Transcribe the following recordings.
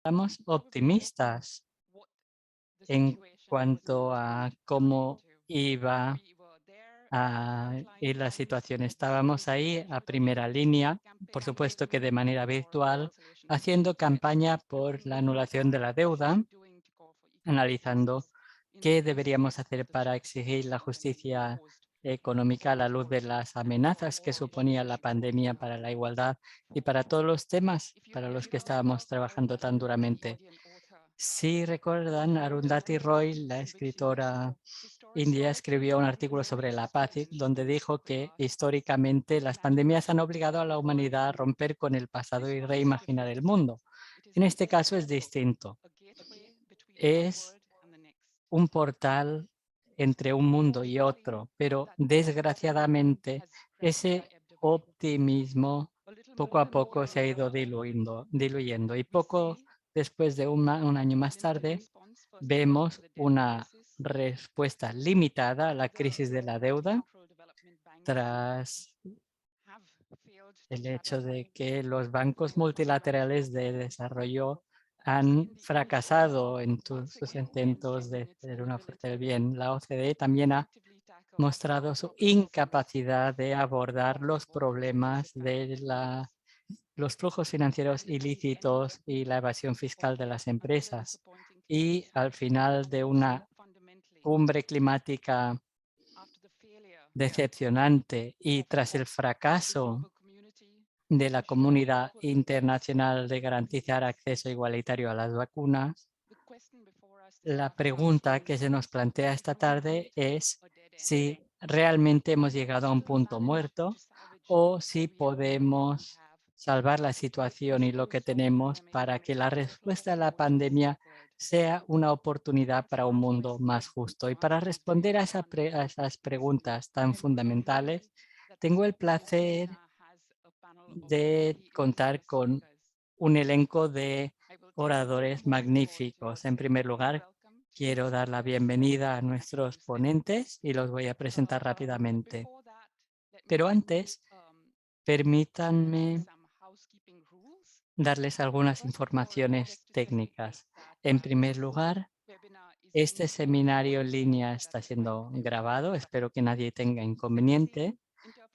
Estamos optimistas en cuanto a cómo iba a ir la situación. Estábamos ahí a primera línea, por supuesto que de manera virtual, haciendo campaña por la anulación de la deuda, analizando qué deberíamos hacer para exigir la justicia económica a la luz de las amenazas que suponía la pandemia para la igualdad y para todos los temas para los que estábamos trabajando tan duramente. Si recuerdan, Arundhati Roy, la escritora india, escribió un artículo sobre la paz donde dijo que históricamente las pandemias han obligado a la humanidad a romper con el pasado y reimaginar el mundo. En este caso es distinto. Es un portal entre un mundo y otro, pero desgraciadamente ese optimismo poco a poco se ha ido diluyendo y poco después de un año más tarde vemos una respuesta limitada a la crisis de la deuda tras el hecho de que los bancos multilaterales de desarrollo han fracasado en sus intentos de hacer una oferta del bien. La OCDE también ha mostrado su incapacidad de abordar los problemas de los flujos financieros ilícitos y la evasión fiscal de las empresas. Y al final de una cumbre climática decepcionante y tras el fracaso de la comunidad internacional de garantizar acceso igualitario a las vacunas, la pregunta que se nos plantea esta tarde es si realmente hemos llegado a un punto muerto o si podemos salvar la situación y lo que tenemos para que la respuesta a la pandemia sea una oportunidad para un mundo más justo. Y para responder a esas preguntas tan fundamentales, tengo el placer de contar con un elenco de oradores magníficos. En primer lugar, quiero dar la bienvenida a nuestros ponentes y los voy a presentar rápidamente. Pero antes, permítanme darles algunas informaciones técnicas. En primer lugar, este seminario en línea está siendo grabado. Espero que nadie tenga inconveniente.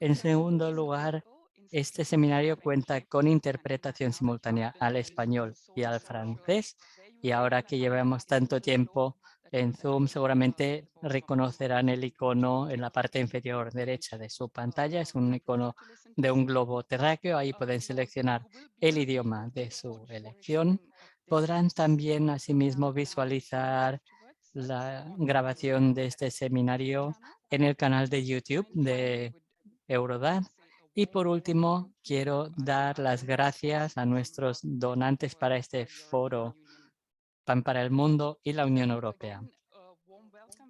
En segundo lugar, este seminario cuenta con interpretación simultánea al español y al francés. Y ahora que llevamos tanto tiempo en Zoom, seguramente reconocerán el icono en la parte inferior derecha de su pantalla. Es un icono de un globo terráqueo. Ahí pueden seleccionar el idioma de su elección. Podrán también asimismo visualizar la grabación de este seminario en el canal de YouTube de Eurodad. Y por último, quiero dar las gracias a nuestros donantes para este foro Pan para el Mundo y la Unión Europea.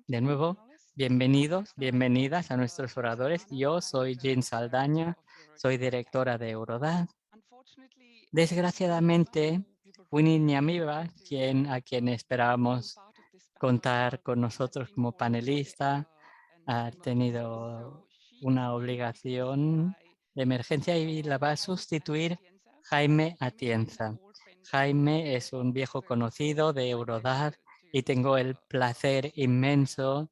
De nuevo, bienvenidos, bienvenidas a nuestros oradores. Yo soy Jean Saldaña, soy directora de Eurodad. Desgraciadamente, Winnie Nyamiba, a quien esperábamos contar con nosotros como panelista, ha tenido una obligación de emergencia y la va a sustituir Jaime Atienza. Jaime es un viejo conocido de Eurodad y tengo el placer inmenso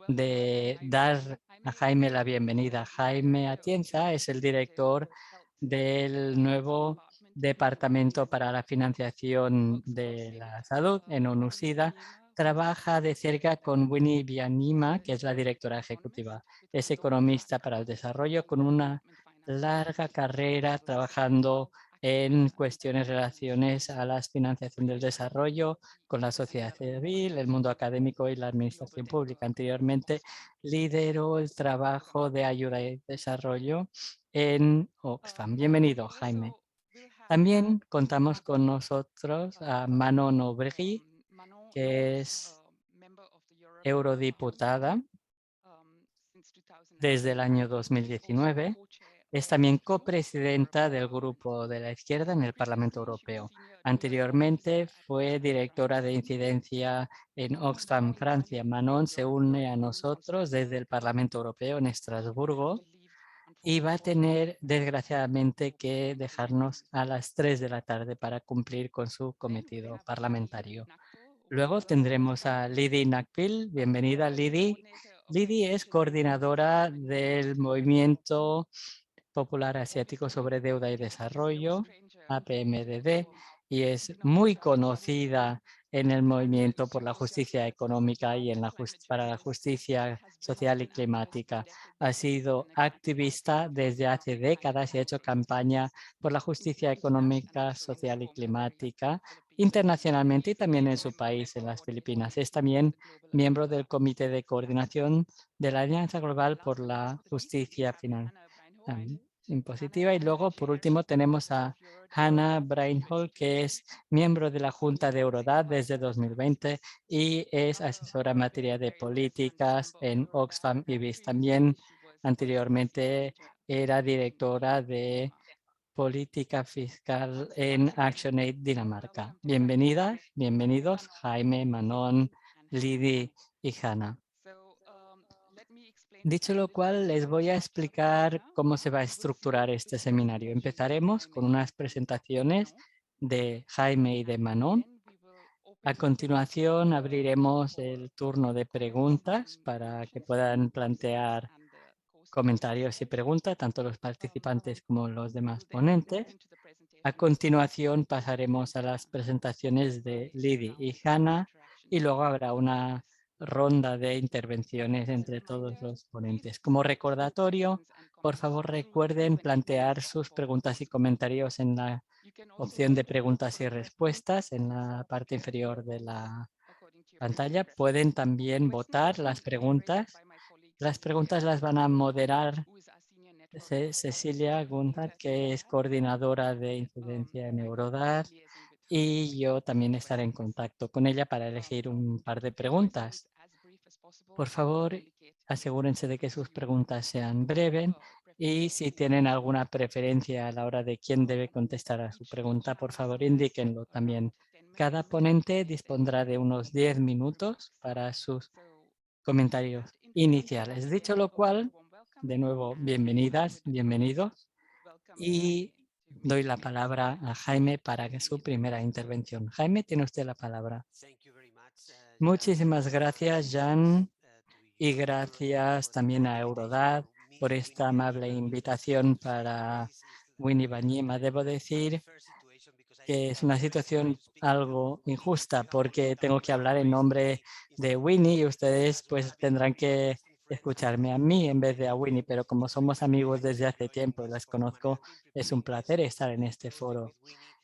de dar a Jaime la bienvenida. Jaime Atienza es el director del nuevo Departamento para la Financiación de la Salud en ONU-SIDA. Trabaja de cerca con Winnie Byanyima, que es la directora ejecutiva. Es economista para el desarrollo con una larga carrera trabajando en cuestiones relaciones a la financiación del desarrollo con la sociedad civil, el mundo académico y la administración pública. Anteriormente lideró el trabajo de ayuda y desarrollo en Oxfam. Bienvenido, Jaime. También contamos con nosotros a Manon Aubry, que es eurodiputada desde el año 2019. Es también copresidenta del Grupo de la Izquierda en el Parlamento Europeo. Anteriormente fue directora de incidencia en Oxfam, Francia. Manon se une a nosotros desde el Parlamento Europeo en Estrasburgo y va a tener, desgraciadamente, que dejarnos a las 3 de la tarde para cumplir con su cometido parlamentario. Luego tendremos a Lydie Nakpil. Bienvenida, Lydie. Lydie es coordinadora del Movimiento Popular Asiático sobre Deuda y Desarrollo, APMDD, y es muy conocida en el movimiento por la justicia económica y para la justicia social y climática. Ha sido activista desde hace décadas y ha hecho campaña por la justicia económica, social y climática internacionalmente y también en su país, en las Filipinas. Es también miembro del Comité de Coordinación de la Alianza Global por la Justicia Final impositiva. Y luego, por último, tenemos a Hannah Breinholt, que es miembro de la Junta de Eurodad desde 2020 y es asesora en materia de políticas en Oxfam y BIS. También anteriormente era directora de política fiscal en ActionAid Dinamarca. Bienvenidas, bienvenidos Jaime, Manon, Lydie y Hannah. Dicho lo cual, les voy a explicar cómo se va a estructurar este seminario. Empezaremos con unas presentaciones de Jaime y de Manon. A continuación, abriremos el turno de preguntas para que puedan plantear comentarios y preguntas, tanto los participantes como los demás ponentes. A continuación, pasaremos a las presentaciones de Lydie y Hannah y luego habrá una ronda de intervenciones entre todos los ponentes. Como recordatorio, por favor recuerden plantear sus preguntas y comentarios en la opción de preguntas y respuestas en la parte inferior de la pantalla. Pueden también votar las preguntas. Las preguntas las van a moderar Cecilia Gunther, que es coordinadora de incidencia en Eurodad, y yo también estaré en contacto con ella para elegir un par de preguntas. Por favor, asegúrense de que sus preguntas sean breves y si tienen alguna preferencia a la hora de quién debe contestar a su pregunta, por favor, indíquenlo también. Cada ponente dispondrá de unos 10 minutos para sus comentarios iniciales. Dicho lo cual, de nuevo, bienvenidas, bienvenidos. Y doy la palabra a Jaime para que su primera intervención. Jaime, tiene usted la palabra. Muchísimas gracias, Jan, y gracias también a Eurodad por esta amable invitación para Winnie Banyema. Debo decir que es una situación algo injusta porque tengo que hablar en nombre de Winnie y ustedes pues tendrán que escucharme a mí en vez de a Winnie, pero como somos amigos desde hace tiempo y las conozco, es un placer estar en este foro.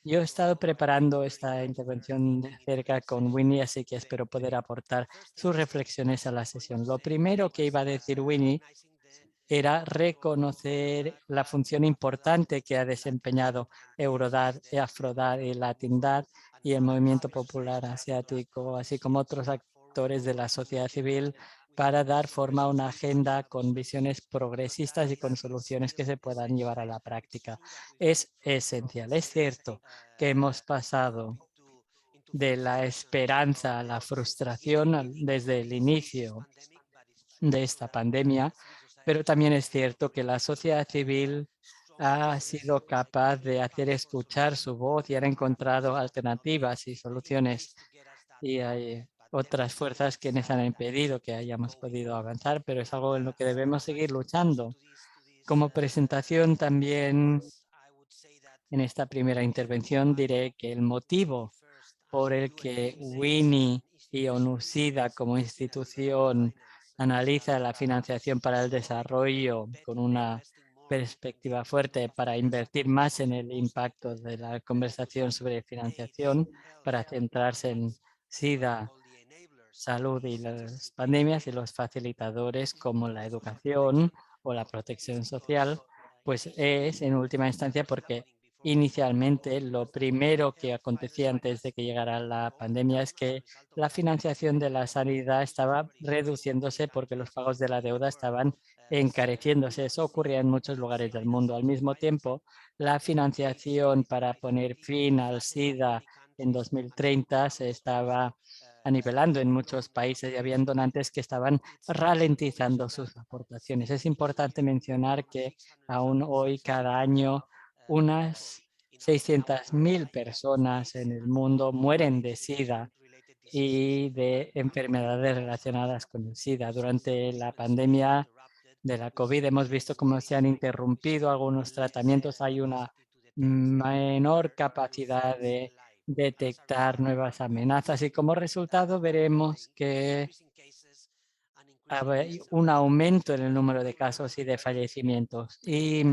Yo he estado preparando esta intervención de cerca con Winnie, así que espero poder aportar sus reflexiones a la sesión. Lo primero que iba a decir Winnie era reconocer la función importante que ha desempeñado Eurodad, Afrodad y Latindad y el movimiento popular asiático, así como otros actores de la sociedad civil, para dar forma a una agenda con visiones progresistas y con soluciones que se puedan llevar a la práctica. Es esencial. Es cierto que hemos pasado de la esperanza a la frustración desde el inicio de esta pandemia, pero también es cierto que la sociedad civil ha sido capaz de hacer escuchar su voz y ha encontrado alternativas y soluciones. Y hay otras fuerzas que nos han impedido que hayamos podido avanzar, pero es algo en lo que debemos seguir luchando. Como presentación también en esta primera intervención diré que el motivo por el que Winnie y ONU-SIDA como institución analiza la financiación para el desarrollo con una perspectiva fuerte para invertir más en el impacto de la conversación sobre financiación, para centrarse en SIDA, salud y las pandemias y los facilitadores como la educación o la protección social, pues es en última instancia porque inicialmente lo primero que acontecía antes de que llegara la pandemia es que la financiación de la sanidad estaba reduciéndose porque los pagos de la deuda estaban encareciéndose. Eso ocurría en muchos lugares del mundo. Al mismo tiempo, la financiación para poner fin al SIDA en 2030 se estaba nivelando en muchos países y habían donantes que estaban ralentizando sus aportaciones. Es importante mencionar que aún hoy, cada año, unas 600.000 personas en el mundo mueren de SIDA y de enfermedades relacionadas con el SIDA. Durante la pandemia de la COVID hemos visto cómo se han interrumpido algunos tratamientos. Hay una menor capacidad de detectar nuevas amenazas y como resultado veremos que hay un aumento en el número de casos y de fallecimientos. Y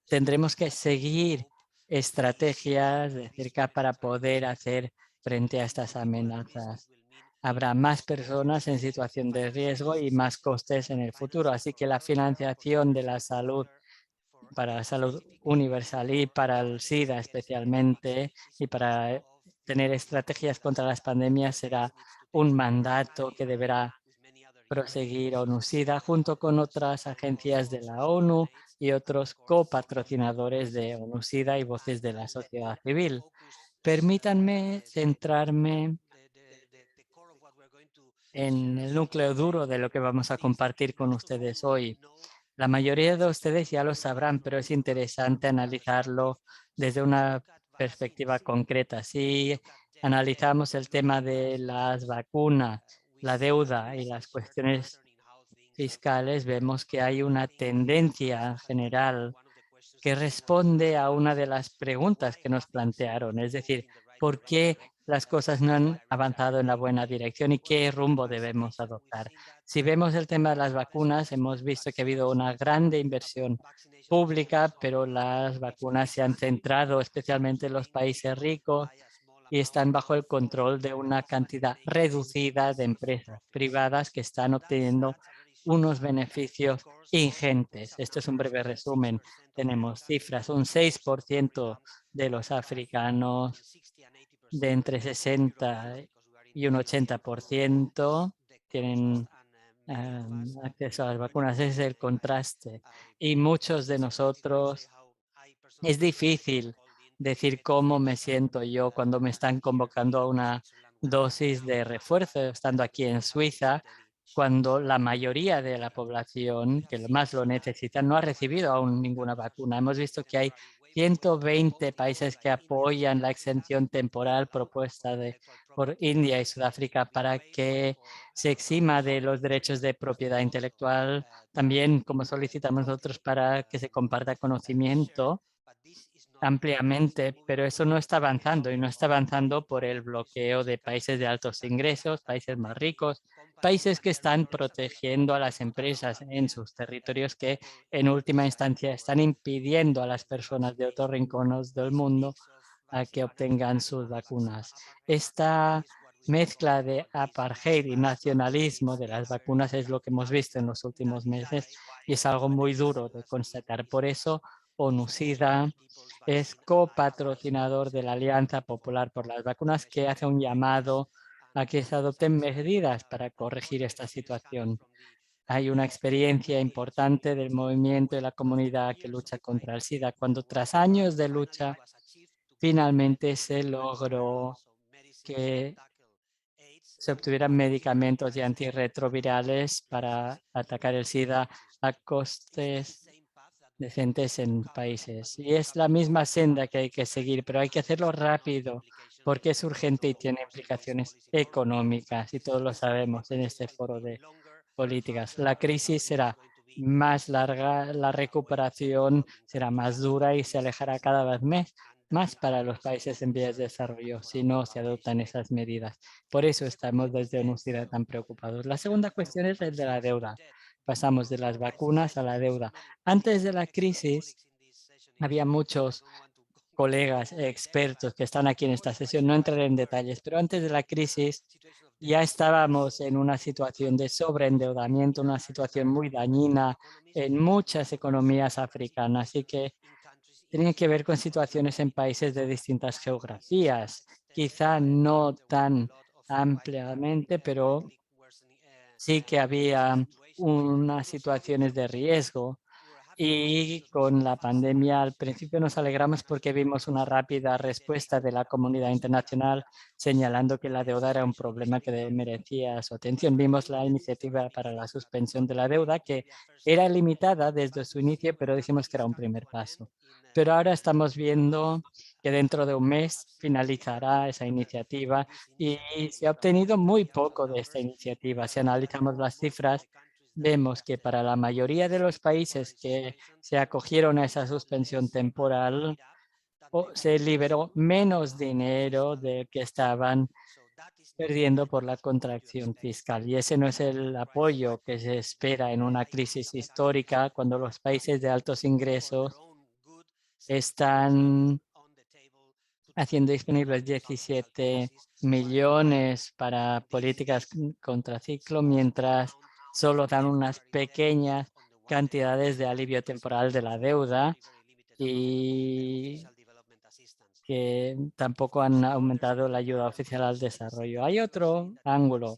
tendremos que seguir estrategias de cerca para poder hacer frente a estas amenazas. Habrá más personas en situación de riesgo y más costes en el futuro, así que la financiación de la salud para la salud universal y para el SIDA especialmente y para tener estrategias contra las pandemias será un mandato que deberá proseguir ONU-SIDA junto con otras agencias de la ONU y otros copatrocinadores de ONU-SIDA y voces de la sociedad civil. Permítanme centrarme en el núcleo duro de lo que vamos a compartir con ustedes hoy. La mayoría de ustedes ya lo sabrán, pero es interesante analizarlo desde una perspectiva concreta. Si analizamos el tema de las vacunas, la deuda y las cuestiones fiscales, vemos que hay una tendencia general que responde a una de las preguntas que nos plantearon, es decir, ¿por qué las cosas no han avanzado en la buena dirección y qué rumbo debemos adoptar? Si vemos el tema de las vacunas, hemos visto que ha habido una grande inversión pública, pero las vacunas se han centrado especialmente en los países ricos y están bajo el control de una cantidad reducida de empresas privadas que están obteniendo unos beneficios ingentes. Esto es un breve resumen. Tenemos cifras, un 6% de los africanos de entre 60 y un 80% tienen acceso a las vacunas. Ese es el contraste. Y muchos de nosotros, es difícil decir cómo me siento yo cuando me están convocando a una dosis de refuerzo, estando aquí en Suiza, cuando la mayoría de la población que más lo necesita no ha recibido aún ninguna vacuna. Hemos visto que hay 120 países que apoyan la exención temporal propuesta por India y Sudáfrica para que se exima de los derechos de propiedad intelectual, también como solicitamos nosotros para que se comparta conocimiento ampliamente, pero eso no está avanzando y no está avanzando por el bloqueo de países de altos ingresos, países más ricos, países que están protegiendo a las empresas en sus territorios que en última instancia están impidiendo a las personas de otros rincones del mundo a que obtengan sus vacunas. Esta mezcla de apartheid y nacionalismo de las vacunas es lo que hemos visto en los últimos meses y es algo muy duro de constatar. Por eso, ONU-SIDA es copatrocinador de la Alianza Popular por las Vacunas, que hace un llamado a que se adopten medidas para corregir esta situación. Hay una experiencia importante del movimiento de la comunidad que lucha contra el SIDA, cuando tras años de lucha finalmente se logró que se obtuvieran medicamentos y antirretrovirales para atacar el SIDA a costes decentes en países. Y es la misma senda que hay que seguir, pero hay que hacerlo rápido porque es urgente y tiene implicaciones económicas y todos lo sabemos en este foro de políticas. La crisis será más larga, la recuperación será más dura y se alejará cada vez más para los países en vías de desarrollo si no se adoptan esas medidas. Por eso estamos desde UNICEF tan preocupados. La segunda cuestión es el de la deuda. Pasamos de las vacunas a la deuda. Antes de la crisis, había muchos colegas expertos que están aquí en esta sesión, no entraré en detalles, pero antes de la crisis ya estábamos en una situación de sobreendeudamiento, una situación muy dañina en muchas economías africanas y que tenía que ver con situaciones en países de distintas geografías, quizá no tan ampliamente, pero sí que había unas situaciones de riesgo Y con la pandemia al principio nos alegramos porque vimos una rápida respuesta de la comunidad internacional señalando que la deuda era un problema que merecía su atención. Vimos la iniciativa para la suspensión de la deuda que era limitada desde su inicio, pero decimos que era un primer paso. Pero ahora estamos viendo que dentro de un mes finalizará esa iniciativa y se ha obtenido muy poco de esta iniciativa. Si analizamos las cifras, vemos que para la mayoría de los países que se acogieron a esa suspensión temporal, se liberó menos dinero del que estaban perdiendo por la contracción fiscal. Y ese no es el apoyo que se espera en una crisis histórica cuando los países de altos ingresos están haciendo disponibles 17 millones para políticas contraciclo, mientras solo dan unas pequeñas cantidades de alivio temporal de la deuda y que tampoco han aumentado la ayuda oficial al desarrollo. Hay otro ángulo.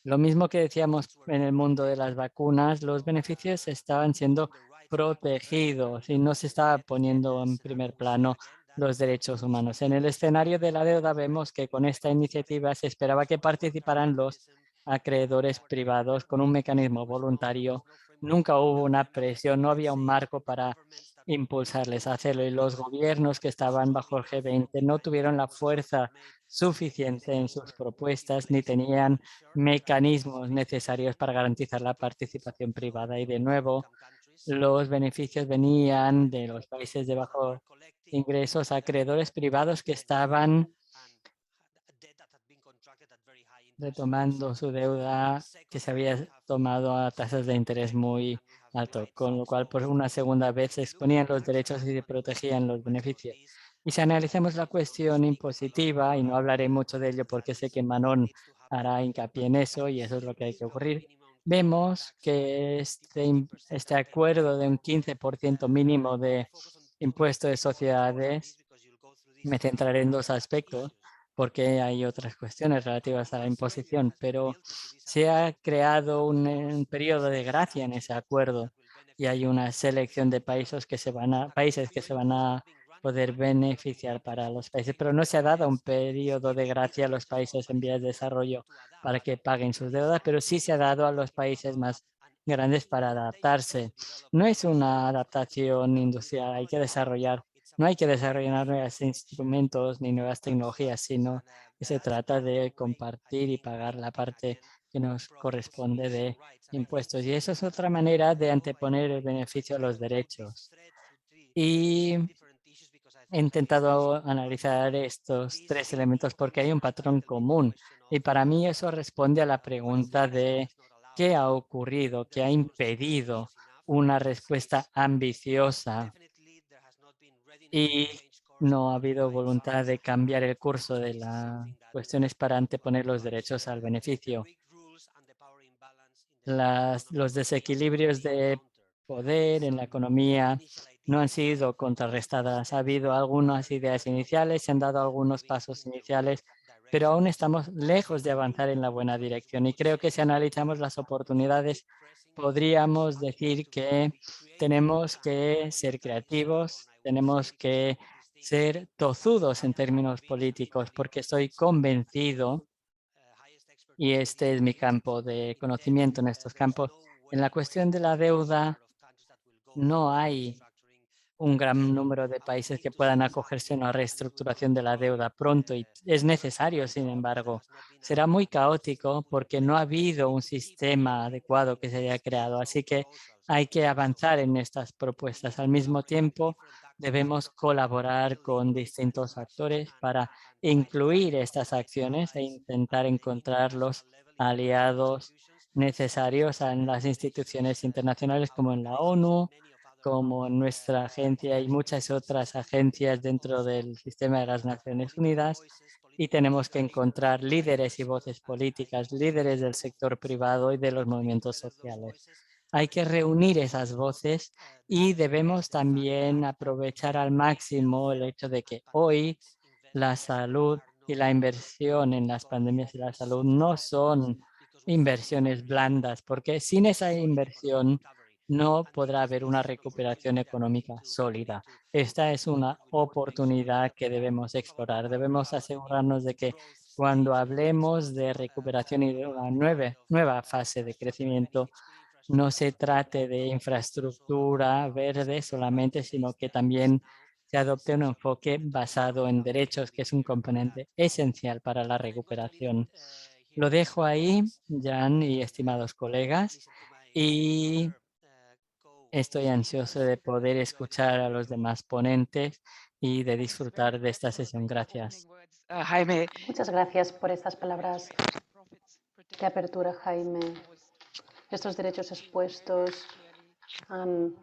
Lo mismo que decíamos en el mundo de las vacunas, los beneficios estaban siendo protegidos y no se estaba poniendo en primer plano los derechos humanos. En el escenario de la deuda vemos que con esta iniciativa se esperaba que participaran los acreedores privados con un mecanismo voluntario. Nunca hubo una presión, no había un marco para impulsarles a hacerlo y los gobiernos que estaban bajo el G20 no tuvieron la fuerza suficiente en sus propuestas ni tenían mecanismos necesarios para garantizar la participación privada. Y de nuevo, los beneficios venían de los países de bajos ingresos, acreedores privados que estaban retomando su deuda que se había tomado a tasas de interés muy alto, con lo cual por una segunda vez se exponían los derechos y se protegían los beneficios. Y si analizamos la cuestión impositiva, y no hablaré mucho de ello porque sé que Manon hará hincapié en eso y eso es lo que hay que ocurrir, vemos que este acuerdo de un 15% mínimo de impuesto de sociedades, me centraré en dos aspectos porque hay otras cuestiones relativas a la imposición, pero se ha creado un periodo de gracia en ese acuerdo y hay una selección de países que se van a poder beneficiar para los países, pero no se ha dado un periodo de gracia a los países en vías de desarrollo para que paguen sus deudas, pero sí se ha dado a los países más grandes para adaptarse. No es una adaptación industrial, hay que desarrollar no hay que desarrollar nuevos instrumentos ni nuevas tecnologías, sino que se trata de compartir y pagar la parte que nos corresponde de impuestos. Y eso es otra manera de anteponer el beneficio a los derechos. Y he intentado analizar estos tres elementos porque hay un patrón común. Y para mí eso responde a la pregunta de qué ha ocurrido, qué ha impedido una respuesta ambiciosa y no ha habido voluntad de cambiar el curso de las cuestiones para anteponer los derechos al beneficio. Los desequilibrios de poder en la economía no han sido contrarrestadas. Ha habido algunas ideas iniciales, se han dado algunos pasos iniciales, pero aún estamos lejos de avanzar en la buena dirección. Y creo que si analizamos las oportunidades, podríamos decir que tenemos que ser creativos, tenemos que ser tozudos en términos políticos, porque estoy convencido y este es mi campo de conocimiento en estos campos. En la cuestión de la deuda, no hay un gran número de países que puedan acogerse a una reestructuración de la deuda pronto y es necesario, sin embargo. Será muy caótico porque no ha habido un sistema adecuado que se haya creado, así que hay que avanzar en estas propuestas. Al mismo tiempo, debemos colaborar con distintos actores para incluir estas acciones e intentar encontrar los aliados necesarios en las instituciones internacionales como en la ONU, como en nuestra agencia y muchas otras agencias dentro del sistema de las Naciones Unidas. Y tenemos que encontrar líderes y voces políticas, líderes del sector privado y de los movimientos sociales. Hay que reunir esas voces y debemos también aprovechar al máximo el hecho de que hoy la salud y la inversión en las pandemias y la salud no son inversiones blandas, porque sin esa inversión no podrá haber una recuperación económica sólida. Esta es una oportunidad que debemos explorar. Debemos asegurarnos de que cuando hablemos de recuperación y de una nueva fase de crecimiento, no se trate de infraestructura verde solamente, sino que también se adopte un enfoque basado en derechos, que es un componente esencial para la recuperación. Lo dejo ahí, Jan y estimados colegas, y estoy ansioso de poder escuchar a los demás ponentes y de disfrutar de esta sesión. Gracias. Jaime. Muchas gracias por estas palabras de apertura, Jaime. Estos derechos expuestos han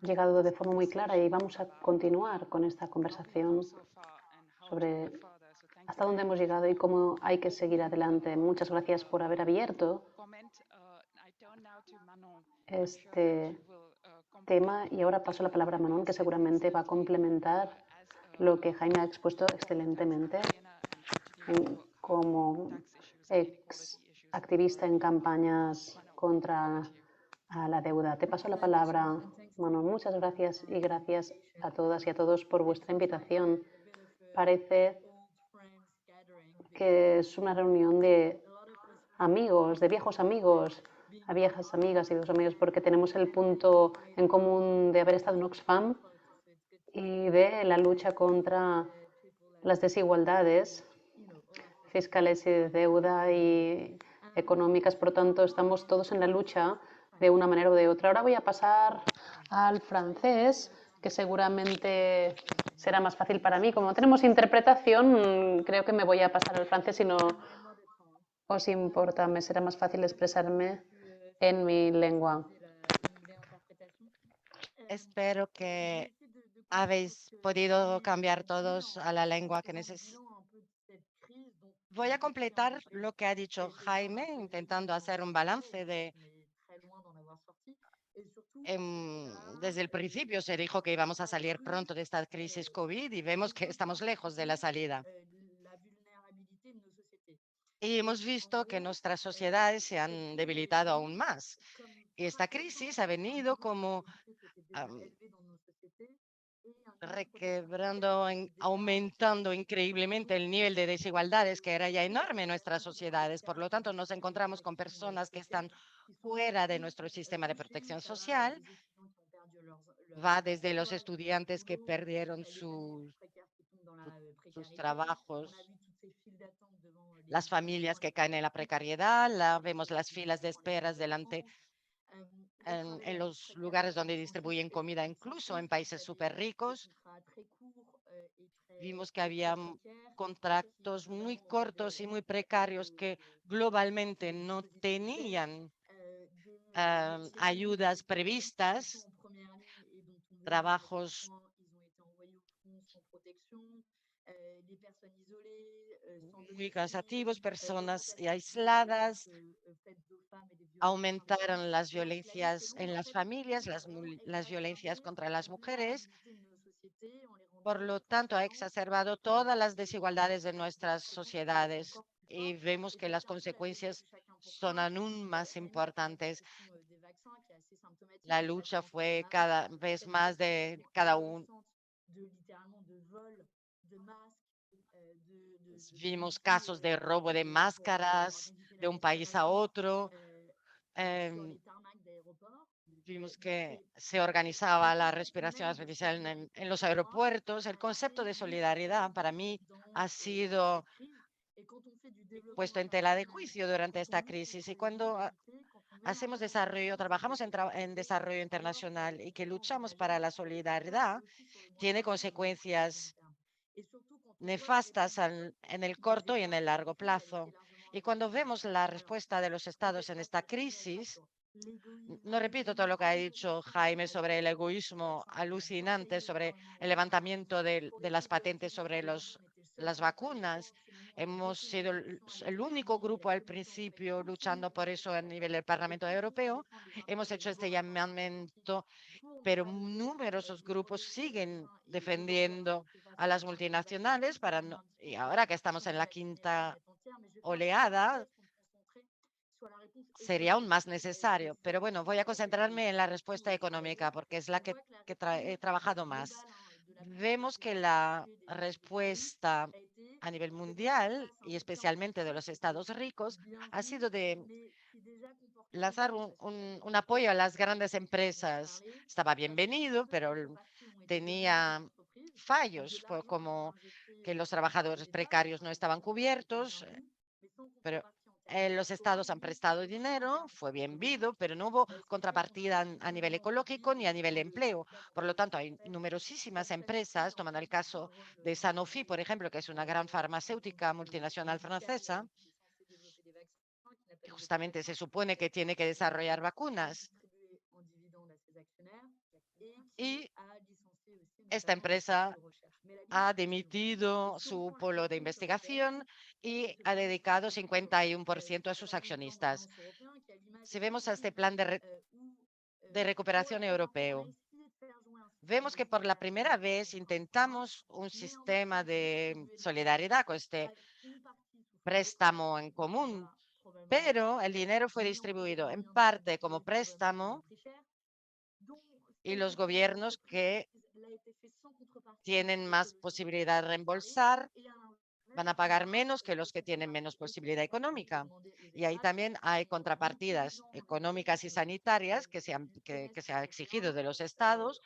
llegado de forma muy clara y vamos a continuar con esta conversación sobre hasta dónde hemos llegado y cómo hay que seguir adelante. Muchas gracias por haber abierto este tema y ahora paso la palabra a Manon, que seguramente va a complementar lo que Jaime ha expuesto excelentemente como ex activista en campañas contra la deuda. Te paso la palabra, Manon. Muchas gracias y gracias a todas y a todos por vuestra invitación. Parece que es una reunión de amigos, de viejos amigos, a viejas amigas y viejos amigos, porque tenemos el punto en común de haber estado en Oxfam y de la lucha contra las desigualdades fiscales y de deuda y económicas. Por lo tanto, estamos todos en la lucha de una manera o de otra. Ahora voy a pasar al francés, que seguramente será más fácil para mí. Como no tenemos interpretación, creo que me voy a pasar al francés si no os importa. Me será más fácil expresarme en mi lengua. Espero que habéis podido cambiar todos a la lengua que necesitáis. Voy a completar lo que ha dicho Jaime, intentando hacer un balance de... desde el principio se dijo que íbamos a salir pronto de esta crisis COVID y vemos que estamos lejos de la salida. Y hemos visto que nuestras sociedades se han debilitado aún más. Y esta crisis ha venido como requebrando, aumentando increíblemente el nivel de desigualdades que era ya enorme en nuestras sociedades. Por lo tanto, nos encontramos con personas que están fuera de nuestro sistema de protección social. Va desde los estudiantes que perdieron sus trabajos, las familias que caen en la precariedad, vemos las filas de esperas delante en los lugares donde distribuyen comida, incluso en países súper ricos. Vimos que había contratos muy cortos y muy precarios que globalmente no tenían ayudas previstas, trabajos muy cansativos, personas aisladas. Aumentaron las violencias en las familias, las violencias contra las mujeres. Por lo tanto, ha exacerbado todas las desigualdades de nuestras sociedades y vemos que las consecuencias son aún más importantes. La lucha fue cada vez más de cada uno. Vimos casos de robo de máscaras de un país a otro. Vimos que se organizaba la respiración artificial en los aeropuertos. El concepto de solidaridad para mí ha sido puesto en tela de juicio durante esta crisis. Y cuando hacemos desarrollo, trabajamos en desarrollo internacional y que luchamos para la solidaridad, tiene consecuencias nefastas en el corto y en el largo plazo. Y cuando vemos la respuesta de los estados en esta crisis, no repito todo lo que ha dicho Jaime sobre el egoísmo alucinante, sobre el levantamiento de las patentes sobre las vacunas. Hemos sido el único grupo al principio luchando por eso a nivel del Parlamento Europeo. Hemos hecho este llamamiento, pero numerosos grupos siguen defendiendo a las multinacionales y ahora que estamos en la quinta oleada, sería aún más necesario. Pero bueno, voy a concentrarme en la respuesta económica porque es la que he trabajado más. Vemos que la respuesta a nivel mundial y especialmente de los estados ricos ha sido de lanzar un apoyo a las grandes empresas. Estaba bienvenido, pero tenía fallos, como que los trabajadores precarios no estaban cubiertos, pero los estados han prestado dinero, fue bien visto, pero no hubo contrapartida a nivel ecológico ni a nivel de empleo. Por lo tanto, hay numerosísimas empresas, tomando el caso de Sanofi, por ejemplo, que es una gran farmacéutica multinacional francesa, que justamente se supone que tiene que desarrollar vacunas. Y esta empresa ha dimitido su polo de investigación y ha dedicado 51% a sus accionistas. Si vemos a este plan de recuperación europeo, vemos que por la primera vez intentamos un sistema de solidaridad con este préstamo en común, pero el dinero fue distribuido en parte como préstamo y los gobiernos que tienen más posibilidad de reembolsar van a pagar menos que los que tienen menos posibilidad económica. Y ahí también hay contrapartidas económicas y sanitarias que se ha exigido de los estados.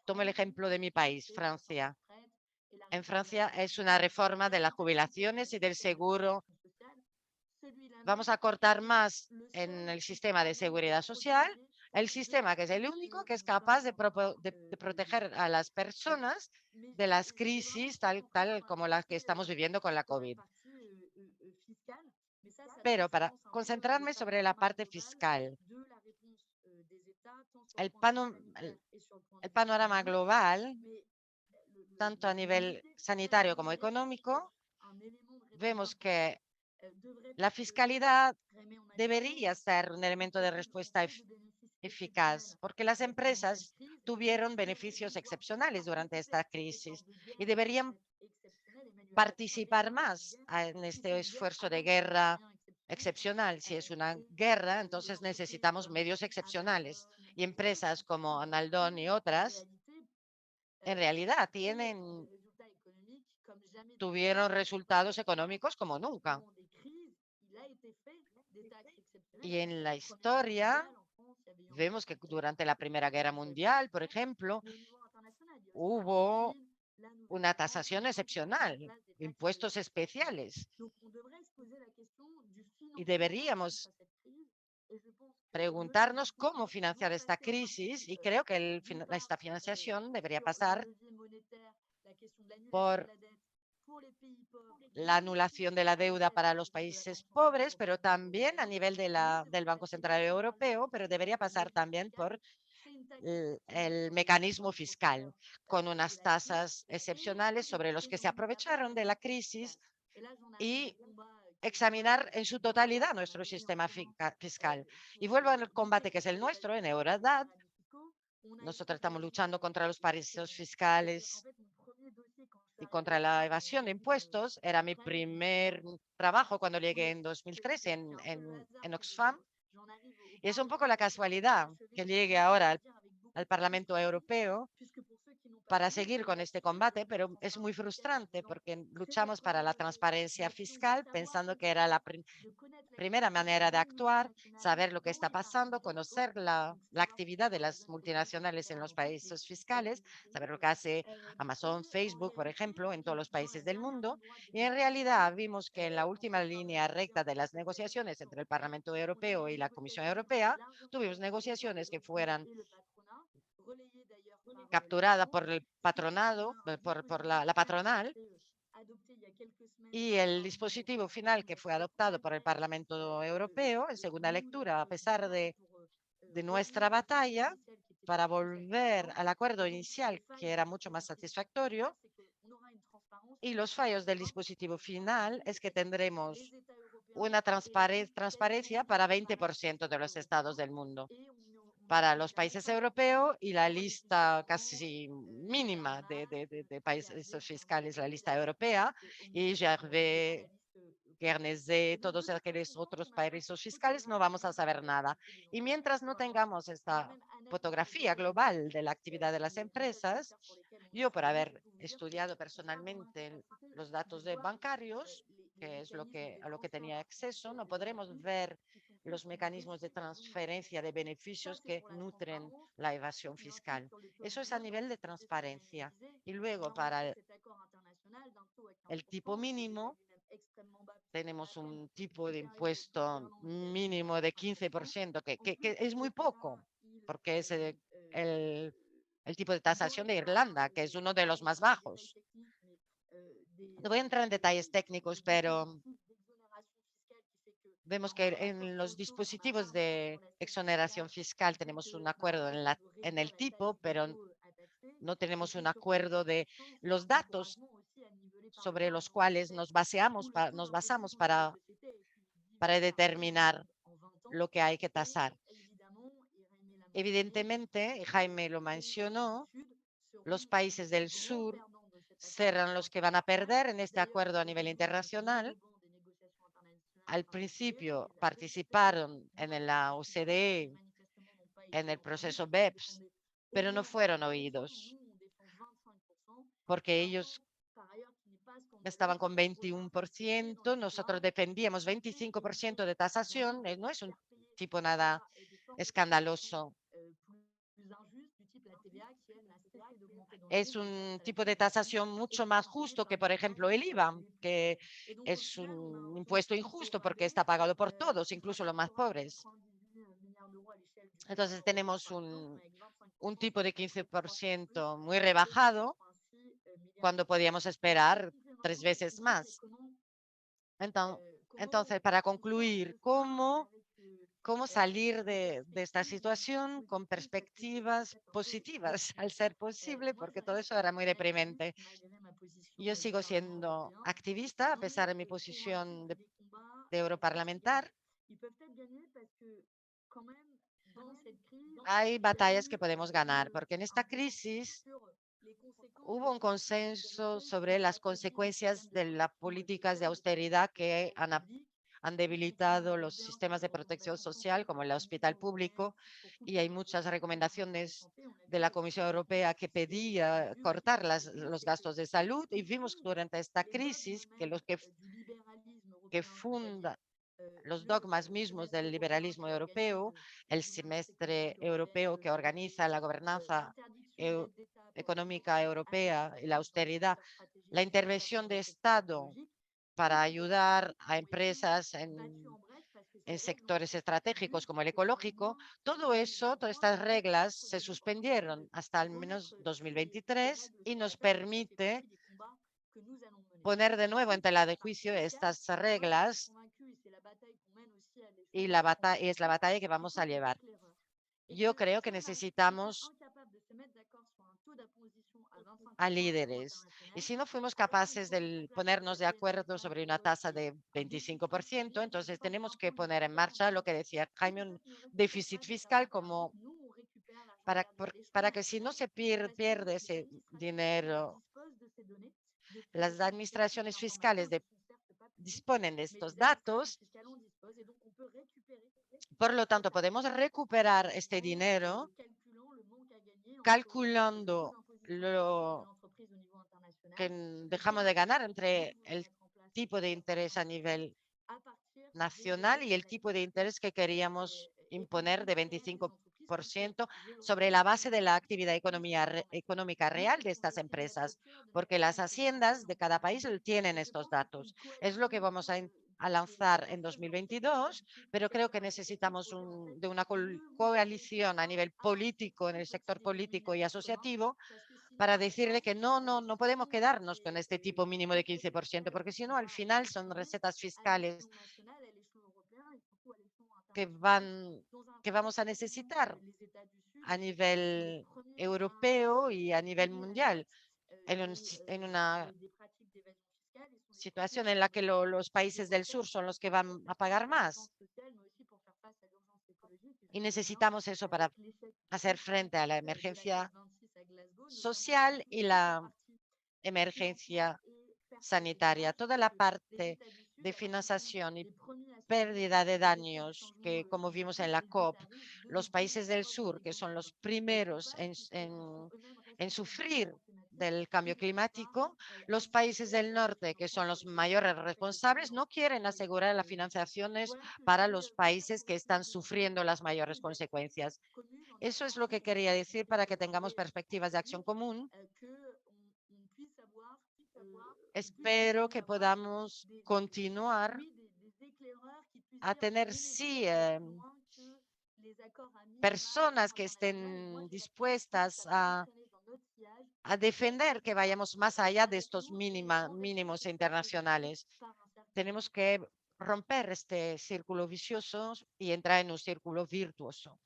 Tomo el ejemplo de mi país, Francia. En Francia es una reforma de las jubilaciones y del seguro. Vamos a cortar más en el sistema de seguridad social, el sistema que es el único que es capaz de proteger a las personas de las crisis tal como las que estamos viviendo con la COVID. Pero para concentrarme sobre la parte fiscal, el, el panorama global, tanto a nivel sanitario como económico, vemos que la fiscalidad debería ser un elemento de respuesta eficaz, porque las empresas tuvieron beneficios excepcionales durante esta crisis y deberían participar más en este esfuerzo de guerra excepcional. Si es una guerra, entonces necesitamos medios excepcionales y empresas como Analdón y otras en realidad tuvieron resultados económicos como nunca. Y en la historia vemos que durante la Primera Guerra Mundial, por ejemplo, hubo una tasación excepcional, impuestos especiales. Y deberíamos preguntarnos cómo financiar esta crisis y creo que esta financiación debería pasar por la anulación de la deuda para los países pobres, pero también a nivel del Banco Central Europeo, pero debería pasar también por el mecanismo fiscal, con unas tasas excepcionales sobre los que se aprovecharon de la crisis y examinar en su totalidad nuestro sistema fiscal. Y vuelvo al combate que es el nuestro en Eurodad. Nosotros estamos luchando contra los paraísos fiscales y contra la evasión de impuestos. Era mi primer trabajo cuando llegué en 2013 en Oxfam. Y es un poco la casualidad que llegue ahora al Parlamento Europeo para seguir con este combate, pero es muy frustrante porque luchamos para la transparencia fiscal pensando que era la primera manera de actuar, saber lo que está pasando, conocer la actividad de las multinacionales en los países fiscales, saber lo que hace Amazon, Facebook, por ejemplo, en todos los países del mundo. Y en realidad vimos que en la última línea recta de las negociaciones entre el Parlamento Europeo y la Comisión Europea, tuvimos negociaciones que fueran capturada por el patronado, por la patronal, y el dispositivo final que fue adoptado por el Parlamento Europeo en segunda lectura, a pesar de nuestra batalla para volver al acuerdo inicial, que era mucho más satisfactorio, y los fallos del dispositivo final es que tendremos una transparencia para 20% de los estados del mundo, para los países europeos y la lista casi mínima de países fiscales, la lista europea. Y Gervais Guernesey, todos aquellos otros paraísos fiscales, no vamos a saber nada. Y mientras no tengamos esta fotografía global de la actividad de las empresas, yo, por haber estudiado personalmente los datos de bancarios, que es a lo que tenía acceso, no podremos ver los mecanismos de transferencia de beneficios que nutren la evasión fiscal. Eso es a nivel de transparencia. Y luego, para el tipo mínimo, tenemos un tipo de impuesto mínimo de 15%, que es muy poco, porque es el tipo de tasación de Irlanda, que es uno de los más bajos. No voy a entrar en detalles técnicos, pero vemos que en los dispositivos de exoneración fiscal tenemos un acuerdo en el tipo, pero no tenemos un acuerdo de los datos sobre los cuales nos basamos para determinar lo que hay que tasar. Evidentemente, y Jaime lo mencionó, los países del sur serán los que van a perder en este acuerdo a nivel internacional. Al principio participaron en la OCDE, en el proceso BEPS, pero no fueron oídos porque ellos estaban con 21%, nosotros defendíamos 25% de tasación, no es un tipo nada escandaloso. Es un tipo de tasación mucho más justo que, por ejemplo, el IVA, que es un impuesto injusto porque está pagado por todos, incluso los más pobres. Entonces tenemos un tipo de 15% muy rebajado cuando podíamos esperar 3 veces más. Entonces, para concluir, ¿cómo salir de esta situación con perspectivas positivas, al ser posible? Porque todo eso era muy deprimente. Yo sigo siendo activista, a pesar de mi posición de europarlamentar. Hay batallas que podemos ganar, porque en esta crisis hubo un consenso sobre las consecuencias de las políticas de austeridad que han debilitado los sistemas de protección social, como el hospital público, y hay muchas recomendaciones de la Comisión Europea que pedía cortar los gastos de salud. Y vimos durante esta crisis que los que fundan los dogmas mismos del liberalismo europeo, el semestre europeo que organiza la gobernanza económica europea y la austeridad, la intervención de Estado para ayudar a empresas en sectores estratégicos como el ecológico, todo eso, todas estas reglas se suspendieron hasta al menos 2023 y nos permite poner de nuevo en tela de juicio estas reglas y es la batalla que vamos a llevar. Yo creo que necesitamos a líderes. Y si no fuimos capaces de ponernos de acuerdo sobre una tasa de 25%, entonces tenemos que poner en marcha lo que decía Jaime, un déficit fiscal como para que si no se pierde ese dinero, las administraciones fiscales disponen de estos datos. Por lo tanto, podemos recuperar este dinero calculando lo que dejamos de ganar entre el tipo de interés a nivel nacional y el tipo de interés que queríamos imponer de 25% sobre la base de la actividad económica real de estas empresas, porque las haciendas de cada país tienen estos datos. Es lo que vamos a lanzar en 2022, pero creo que necesitamos de una coalición a nivel político, en el sector político y asociativo, para decirle que no podemos quedarnos con este tipo mínimo de 15%, porque si no, al final son recetas fiscales que vamos a necesitar a nivel europeo y a nivel mundial, en una situación en la que los países del sur son los que van a pagar más. Y necesitamos eso para hacer frente a la emergencia social y la emergencia sanitaria. Toda la parte de financiación y pérdida de daños que, como vimos en la COP, los países del sur, que son los primeros en sufrir del cambio climático, los países del norte, que son los mayores responsables, no quieren asegurar las financiaciones para los países que están sufriendo las mayores consecuencias. Eso es lo que quería decir para que tengamos perspectivas de acción común. Espero que podamos continuar a tener, sí, personas que estén dispuestas a defender que vayamos más allá de estos mínimos internacionales. Tenemos que romper este círculo vicioso y entrar en un círculo virtuoso.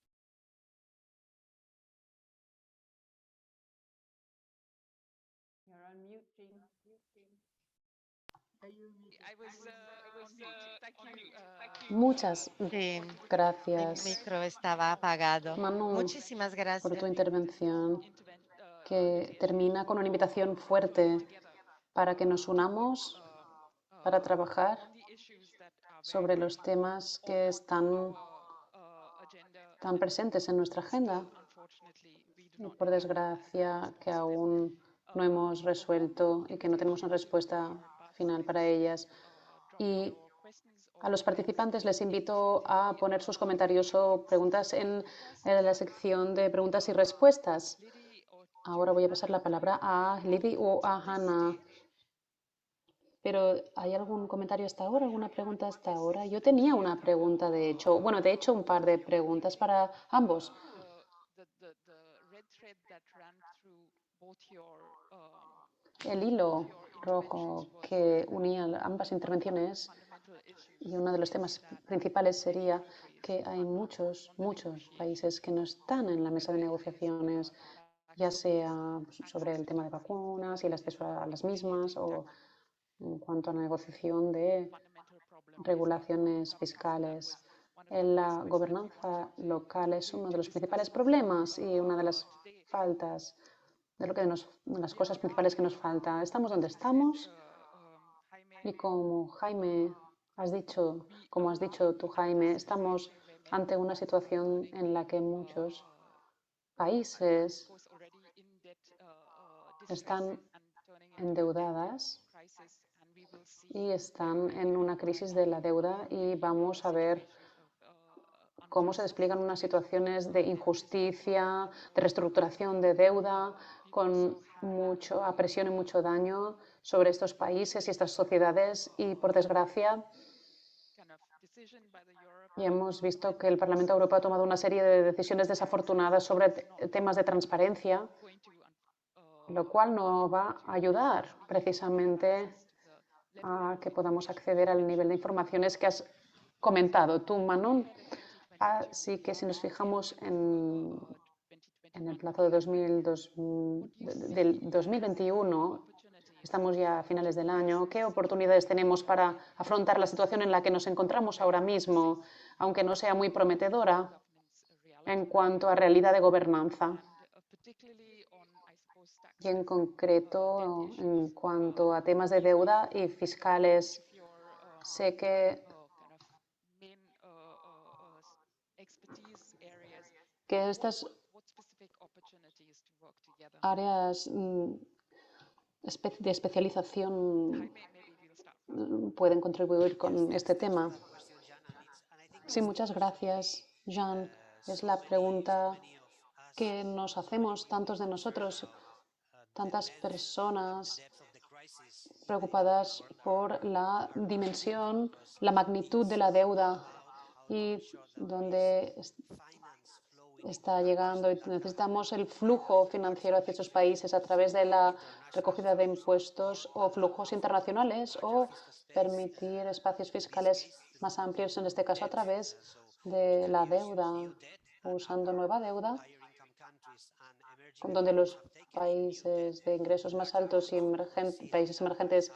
Muchas Sí, mi gracias, micro estaba apagado. Manu, Muchísimas por tu gracias. intervención, que termina con una invitación fuerte para que nos unamos para trabajar sobre los temas que están tan presentes en nuestra agenda y, por desgracia, que aún no hemos resuelto y que no tenemos una respuesta final para ellas. Y a los participantes les invito a poner sus comentarios o preguntas en la sección de preguntas y respuestas. Ahora voy a pasar la palabra a Liddy o a Hannah. Pero ¿hay algún comentario hasta ahora? ¿Alguna pregunta hasta ahora? Yo tenía una pregunta, de hecho. Bueno, de hecho, un par de preguntas para ambos. El hilo rojo que unía ambas intervenciones y uno de los temas principales sería que hay muchos países que no están en la mesa de negociaciones, ya sea sobre el tema de vacunas y el acceso a las mismas o en cuanto a la negociación de regulaciones fiscales. La gobernanza local es uno de los principales problemas y una de las faltas, de las cosas principales que nos falta. Estamos donde estamos y como has dicho tú, Jaime, estamos ante una situación en la que muchos países están endeudadas y están en una crisis de la deuda y vamos a ver cómo se despliegan unas situaciones de injusticia, de reestructuración de deuda, con mucha presión y mucho daño sobre estos países y estas sociedades. Y, por desgracia, y hemos visto que el Parlamento Europeo ha tomado una serie de decisiones desafortunadas sobre temas de transparencia, lo cual no va a ayudar precisamente a que podamos acceder al nivel de informaciones que has comentado tú, Manon. Así que si nos fijamos en el plazo de 2021, estamos ya a finales del año, ¿qué oportunidades tenemos para afrontar la situación en la que nos encontramos ahora mismo, aunque no sea muy prometedora en cuanto a realidad de gobernanza? Y en concreto, en cuanto a temas de deuda y fiscales, sé que estas áreas de especialización pueden contribuir con este tema. Sí, muchas gracias, Jean. Es la pregunta que nos hacemos tantos de nosotros, tantas personas preocupadas por la dimensión, la magnitud de la deuda y dónde está llegando. Y necesitamos el flujo financiero hacia esos países a través de la recogida de impuestos o flujos internacionales o permitir espacios fiscales más amplios, en este caso a través de la deuda, usando nueva deuda, donde los países de ingresos más altos y países emergentes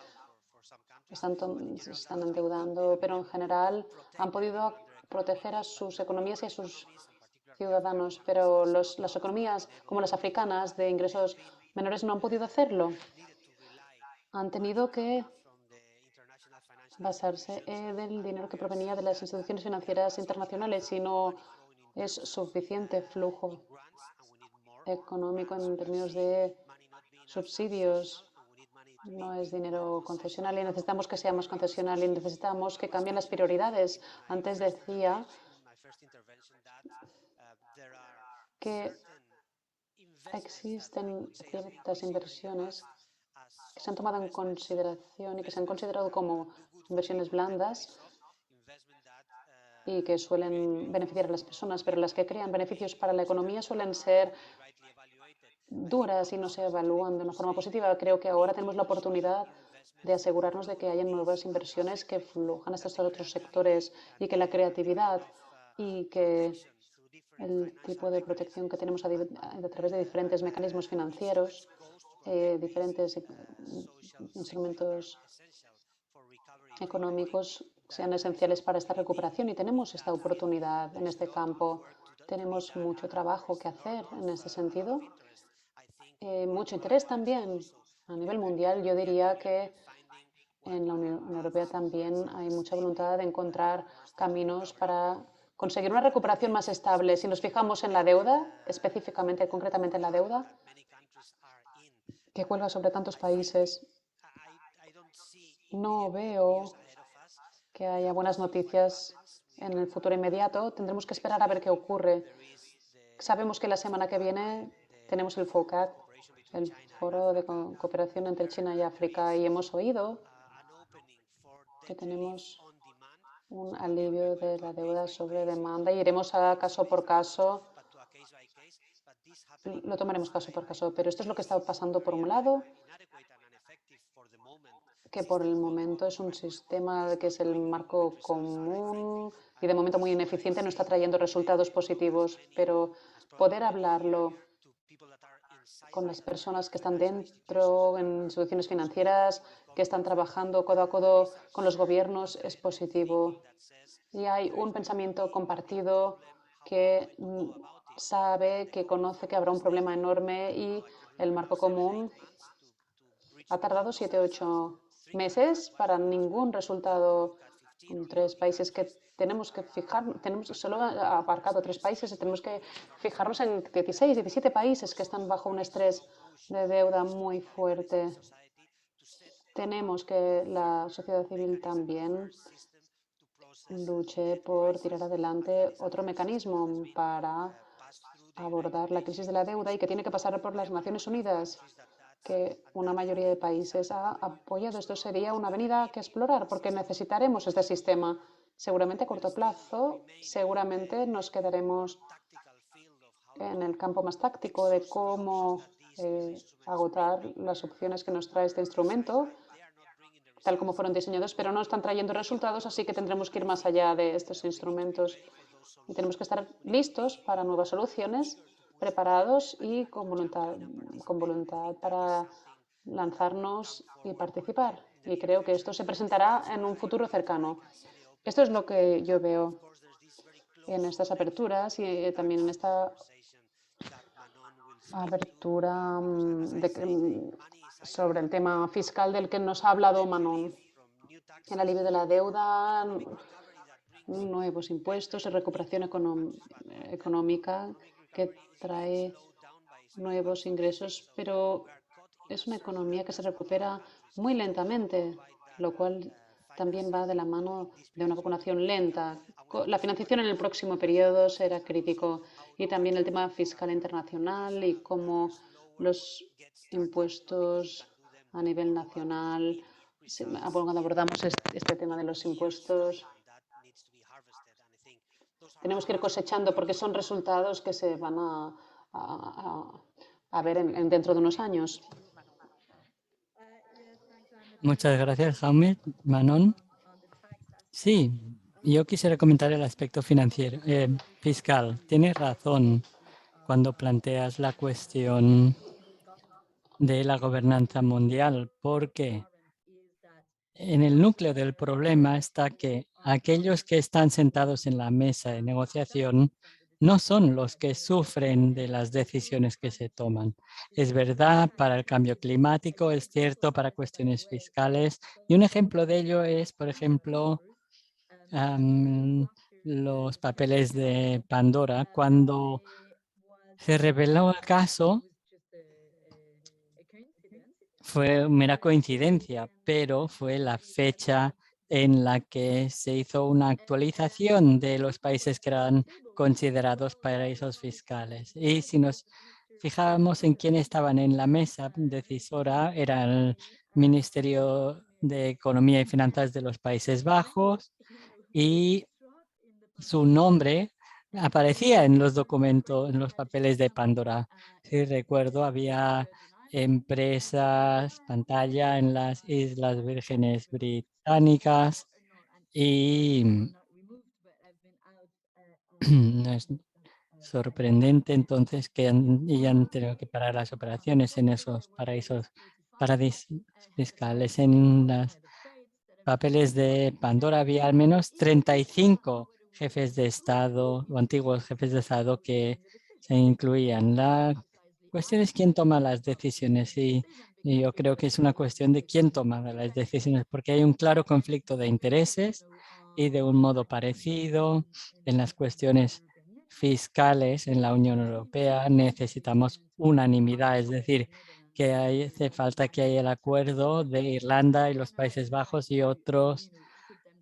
se están endeudando, pero en general han podido proteger a sus economías y a sus ciudadanos, pero las economías como las africanas de ingresos menores no han podido hacerlo. Han tenido que basarse del dinero que provenía de las instituciones financieras internacionales y no es suficiente flujo económico en términos de subsidios. No es dinero concesional y necesitamos que sea más concesional y necesitamos que cambien las prioridades. Antes decía que existen ciertas inversiones que se han tomado en consideración y que se han considerado como inversiones blandas y que suelen beneficiar a las personas, pero las que crean beneficios para la economía suelen ser duras y no se evalúan de una forma positiva. Creo que ahora tenemos la oportunidad de asegurarnos de que haya nuevas inversiones que flujan a estos otros sectores y que la creatividad y que el tipo de protección que tenemos a través de diferentes mecanismos financieros, diferentes instrumentos económicos sean esenciales para esta recuperación y tenemos esta oportunidad en este campo. Tenemos mucho trabajo que hacer en este sentido. Mucho interés también a nivel mundial. Yo diría que en la Unión Europea también hay mucha voluntad de encontrar caminos para conseguir una recuperación más estable. Si nos fijamos en la deuda, específicamente, concretamente en la deuda, que cuelga sobre tantos países, no veo que haya buenas noticias en el futuro inmediato. Tendremos que esperar a ver qué ocurre. Sabemos que la semana que viene tenemos el FOCAC, el Foro de Cooperación entre China y África, y hemos oído que tenemos un alivio de la deuda sobre demanda y iremos a caso por caso. Lo tomaremos caso por caso, pero esto es lo que está pasando por un lado, que por el momento es un sistema que es el marco común y de momento muy ineficiente, no está trayendo resultados positivos, pero poder hablarlo con las personas que están dentro, en instituciones financieras, que están trabajando codo a codo con los gobiernos, es positivo. Y hay un pensamiento compartido que sabe, que conoce que habrá un problema enorme y el marco común ha tardado 7 o 8 meses para ningún resultado en 3 países que tenemos que fijar, tenemos solo aparcado 3 países y tenemos que fijarnos en 16, 17 países que están bajo un estrés de deuda muy fuerte. Tenemos que la sociedad civil también luche por tirar adelante otro mecanismo para abordar la crisis de la deuda y que tiene que pasar por las Naciones Unidas, que una mayoría de países ha apoyado. Esto sería una avenida que explorar porque necesitaremos este sistema. Seguramente a corto plazo, seguramente nos quedaremos en el campo más táctico de cómo agotar las opciones que nos trae este instrumento, tal como fueron diseñados, pero no están trayendo resultados, así que tendremos que ir más allá de estos instrumentos y tenemos que estar listos para nuevas soluciones, preparados y con voluntad para lanzarnos y participar. Y creo que esto se presentará en un futuro cercano. Esto es lo que yo veo en estas aperturas y también en esta abertura sobre el tema fiscal del que nos ha hablado Manon. El alivio de la deuda, nuevos impuestos y recuperación económica que trae nuevos ingresos, pero es una economía que se recupera muy lentamente, lo cual también va de la mano de una vacunación lenta. La financiación en el próximo periodo será crítico y también el tema fiscal internacional y cómo los impuestos a nivel nacional, cuando abordamos este tema de los impuestos, tenemos que ir cosechando porque son resultados que se van a ver dentro de unos años. Muchas gracias, Jaume. Manon. Sí, yo quisiera comentar el aspecto financiero, fiscal. Tienes razón cuando planteas la cuestión de la gobernanza mundial, porque en el núcleo del problema está que aquellos que están sentados en la mesa de negociación no son los que sufren de las decisiones que se toman. Es verdad para el cambio climático, es cierto para cuestiones fiscales. Y un ejemplo de ello es, por ejemplo, los papeles de Pandora. Cuando se reveló el caso, fue mera coincidencia, pero fue la fecha en la que se hizo una actualización de los países que eran considerados paraísos fiscales. Y si nos fijábamos en quién estaban en la mesa decisora, era el Ministerio de Economía y Finanzas de los Países Bajos y su nombre aparecía en los documentos, en los papeles de Pandora. Si recuerdo, había empresas, pantalla en las Islas Vírgenes Británicas y no es sorprendente entonces que hayan tenido que parar las operaciones en esos paraísos fiscales. En los papeles de Pandora había al menos 35 jefes de Estado o antiguos jefes de Estado que se incluían. La cuestión es quién toma las decisiones y yo creo que es una cuestión de quién toma las decisiones porque hay un claro conflicto de intereses y de un modo parecido en las cuestiones fiscales en la Unión Europea necesitamos unanimidad, es decir, que hace falta que haya el acuerdo de Irlanda y los Países Bajos y otros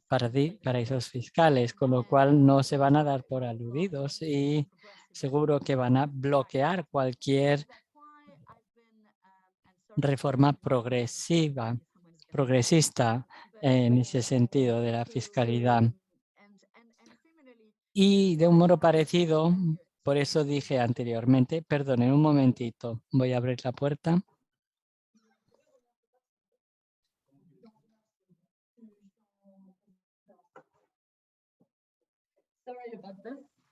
paraísos fiscales, con lo cual no se van a dar por aludidos y seguro que van a bloquear cualquier reforma progresista en ese sentido de la fiscalidad. Y de un modo parecido, por eso dije anteriormente, perdonen un momentito, voy a abrir la puerta.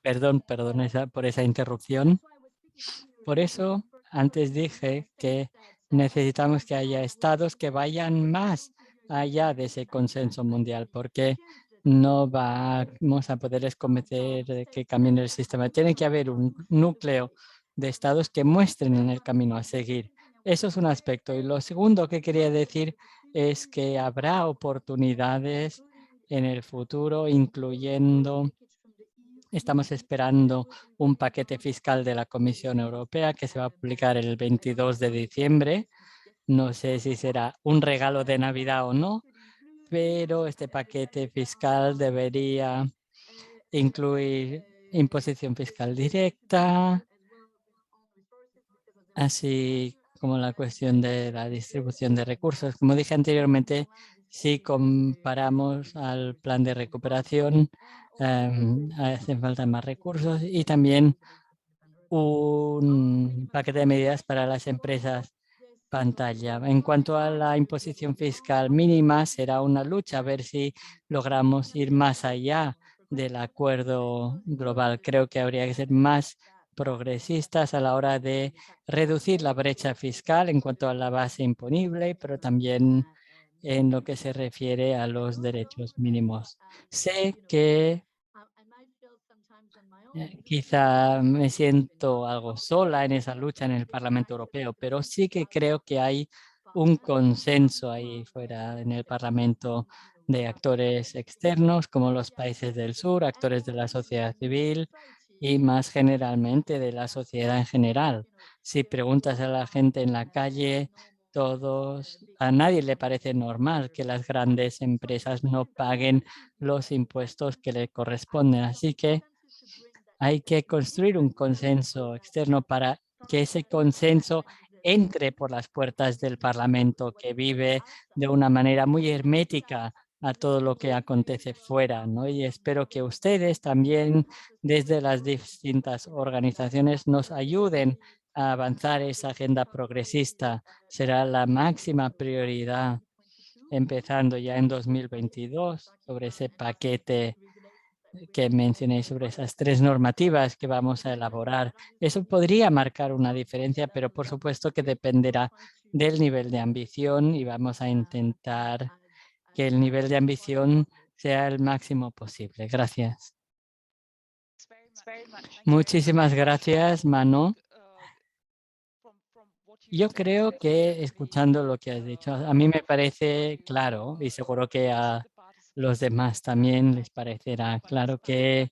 Perdón por esa interrupción. Por eso antes dije que necesitamos que haya estados que vayan más allá de ese consenso mundial, porque no vamos a poderles convencer de que cambien el sistema. Tiene que haber un núcleo de estados que muestren en el camino a seguir. Eso es un aspecto. Y lo segundo que quería decir es que habrá oportunidades en el futuro, incluyendo. Estamos esperando un paquete fiscal de la Comisión Europea que se va a publicar el 22 de diciembre. No sé si será un regalo de Navidad o no, pero este paquete fiscal debería incluir imposición fiscal directa, así como la cuestión de la distribución de recursos. Como dije anteriormente, si comparamos al plan de recuperación, hacen falta más recursos y también un paquete de medidas para las empresas pantalla. En cuanto a la imposición fiscal mínima, será una lucha a ver si logramos ir más allá del acuerdo global. Creo que habría que ser más progresistas a la hora de reducir la brecha fiscal en cuanto a la base imponible, pero también en lo que se refiere a los derechos mínimos. Sé que quizá me siento algo sola en esa lucha en el Parlamento Europeo, pero sí que creo que hay un consenso ahí fuera en el Parlamento de actores externos como los países del sur, actores de la sociedad civil y más generalmente de la sociedad en general. Si preguntas a la gente en la calle, a nadie le parece normal que las grandes empresas no paguen los impuestos que le corresponden. Así que hay que construir un consenso externo para que ese consenso entre por las puertas del Parlamento, que vive de una manera muy hermética a todo lo que acontece fuera, ¿no? Y espero que ustedes también desde las distintas organizaciones nos ayuden a avanzar esa agenda progresista. Será la máxima prioridad empezando ya en 2022 sobre ese paquete que mencioné sobre esas 3 normativas que vamos a elaborar. Eso podría marcar una diferencia, pero por supuesto que dependerá del nivel de ambición y vamos a intentar que el nivel de ambición sea el máximo posible. Gracias. Muchísimas gracias, Manon. Yo creo que escuchando lo que has dicho, a mí me parece claro y seguro que a los demás también les parecerá claro que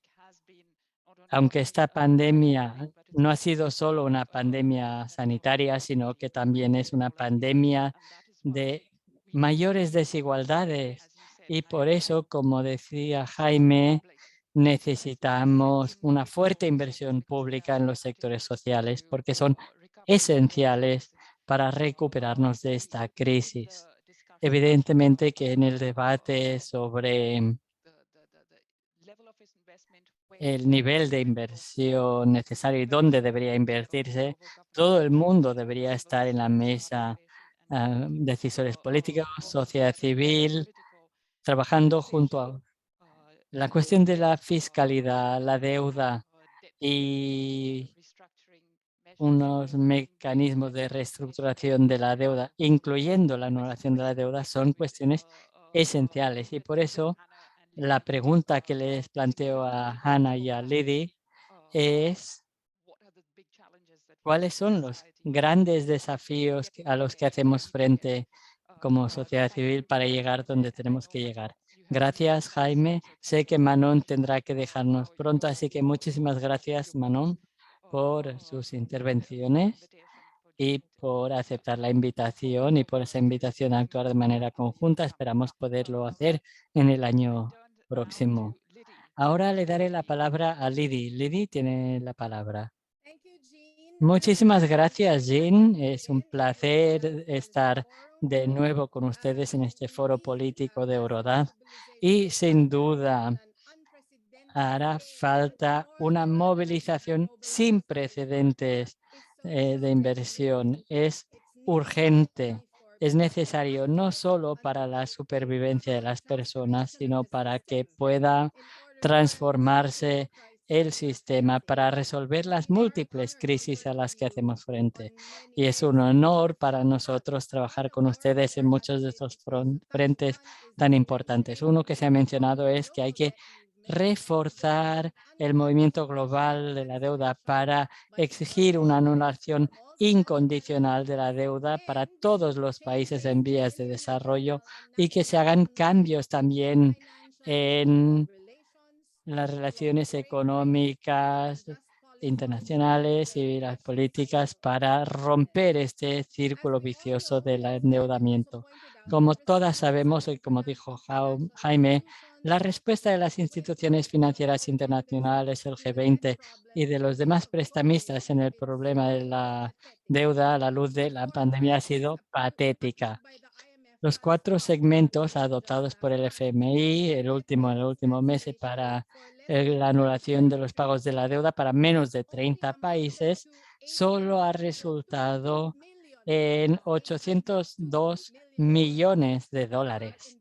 aunque esta pandemia no ha sido solo una pandemia sanitaria, sino que también es una pandemia de mayores desigualdades. Y por eso, como decía Jaime, necesitamos una fuerte inversión pública en los sectores sociales porque son esenciales para recuperarnos de esta crisis. Evidentemente que en el debate sobre el nivel de inversión necesario y dónde debería invertirse, todo el mundo debería estar en la mesa, decisores políticos, sociedad civil, trabajando junto a la cuestión de la fiscalidad, la deuda y unos mecanismos de reestructuración de la deuda, incluyendo la anulación de la deuda, son cuestiones esenciales. Y por eso la pregunta que les planteo a Hannah y a Lydie es ¿cuáles son los grandes desafíos a los que hacemos frente como sociedad civil para llegar donde tenemos que llegar? Gracias, Jaime. Sé que Manon tendrá que dejarnos pronto, así que muchísimas gracias, Manon, por sus intervenciones y por aceptar la invitación y por esa invitación a actuar de manera conjunta. Esperamos poderlo hacer en el año próximo. Ahora le daré la palabra a Lydie. Lydie tiene la palabra. Muchísimas gracias, Jean. Es un placer estar de nuevo con ustedes en este foro político de Eurodad y sin duda hará falta una movilización sin precedentes de inversión. Es urgente, es necesario no solo para la supervivencia de las personas, sino para que pueda transformarse el sistema para resolver las múltiples crisis a las que hacemos frente. Y es un honor para nosotros trabajar con ustedes en muchos de estos frentes tan importantes. Uno que se ha mencionado es que hay que reforzar el movimiento global de la deuda para exigir una anulación incondicional de la deuda para todos los países en vías de desarrollo y que se hagan cambios también en las relaciones económicas internacionales y las políticas para romper este círculo vicioso del endeudamiento. Como todas sabemos, y como dijo Jaime, la respuesta de las instituciones financieras internacionales, el G20 y de los demás prestamistas en el problema de la deuda a la luz de la pandemia ha sido patética. Los 4 segmentos adoptados por el FMI, el último mes para la anulación de los pagos de la deuda para menos de 30 países, solo ha resultado en 802 millones de dólares.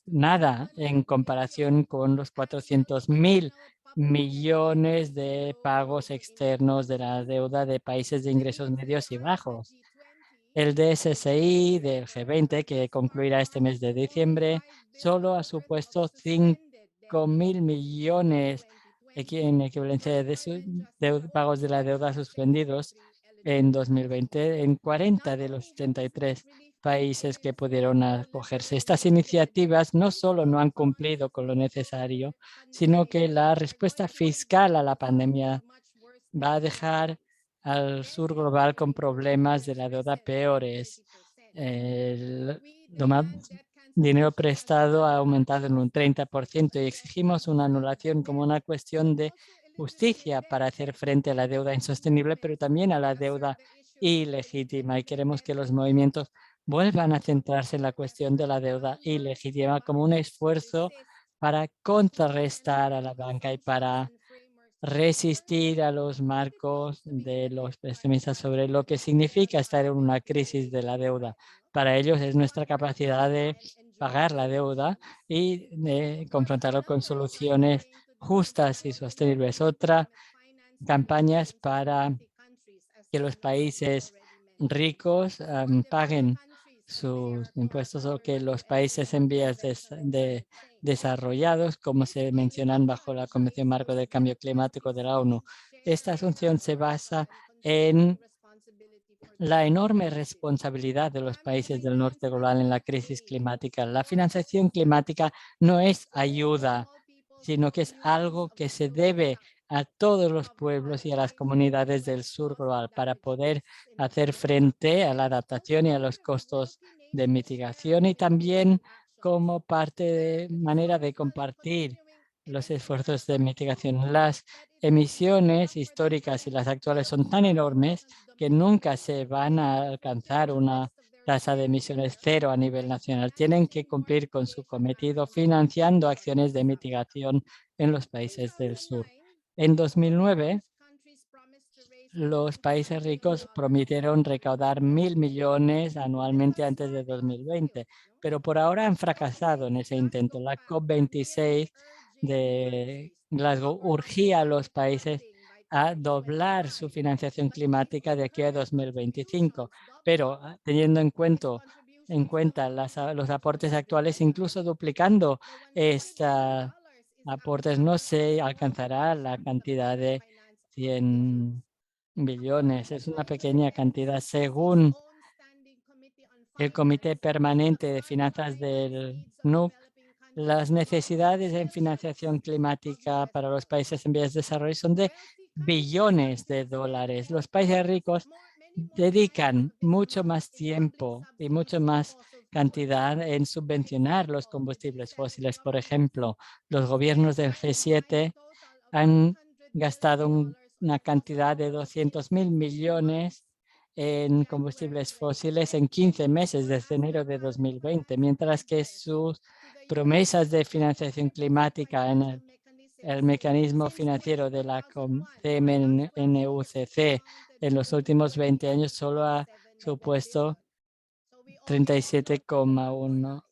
Nada en comparación con los 400.000 millones de pagos externos de la deuda de países de ingresos medios y bajos. El DSCI del G20, que concluirá este mes de diciembre, solo ha supuesto 5.000 millones en equivalencia de pagos de la deuda suspendidos en 2020 en 40 de los 73 países que pudieron acogerse. Estas iniciativas no solo no han cumplido con lo necesario, sino que la respuesta fiscal a la pandemia va a dejar al sur global con problemas de la deuda peores. El dinero prestado ha aumentado en un 30% y exigimos una anulación como una cuestión de justicia para hacer frente a la deuda insostenible, pero también a la deuda ilegítima. Y queremos que los movimientos vuelvan a centrarse en la cuestión de la deuda ilegítima como un esfuerzo para contrarrestar a la banca y para resistir a los marcos de los pesimistas sobre lo que significa estar en una crisis de la deuda. Para ellos es nuestra capacidad de pagar la deuda y de confrontarlo con soluciones justas y sostenibles. Otra, campañas para que los países ricos paguen sus impuestos, o que los países en vías desarrollados, como se mencionan bajo la Convención Marco del Cambio Climático de la ONU. Esta asunción se basa en la enorme responsabilidad de los países del norte global en la crisis climática. La financiación climática no es ayuda, sino que es algo que se debe a todos los pueblos y a las comunidades del sur global para poder hacer frente a la adaptación y a los costos de mitigación, y también como parte de manera de compartir los esfuerzos de mitigación. Las emisiones históricas y las actuales son tan enormes que nunca se van a alcanzar una tasa de emisiones cero a nivel nacional. Tienen que cumplir con su cometido financiando acciones de mitigación en los países del sur. En 2009, los países ricos prometieron recaudar 1.000 millones anualmente antes de 2020, pero por ahora han fracasado en ese intento. La COP26 de Glasgow urgía a los países a doblar su financiación climática de aquí a 2025, pero teniendo en cuenta los aportes actuales, incluso duplicando estos aportes, no se alcanzará la cantidad de 100 billones. Es una pequeña cantidad según el Comité Permanente de Finanzas del NUC. Las necesidades en financiación climática para los países en vías de desarrollo son de billones de dólares. Los países ricos dedican mucho más tiempo y mucho más cantidad en subvencionar los combustibles fósiles. Por ejemplo, los gobiernos del G7 han gastado una cantidad de 200.000 millones en combustibles fósiles en 15 meses desde enero de 2020, mientras que sus promesas de financiación climática en el mecanismo financiero de la CMNUCC en los últimos 20 años solo ha supuesto 37,1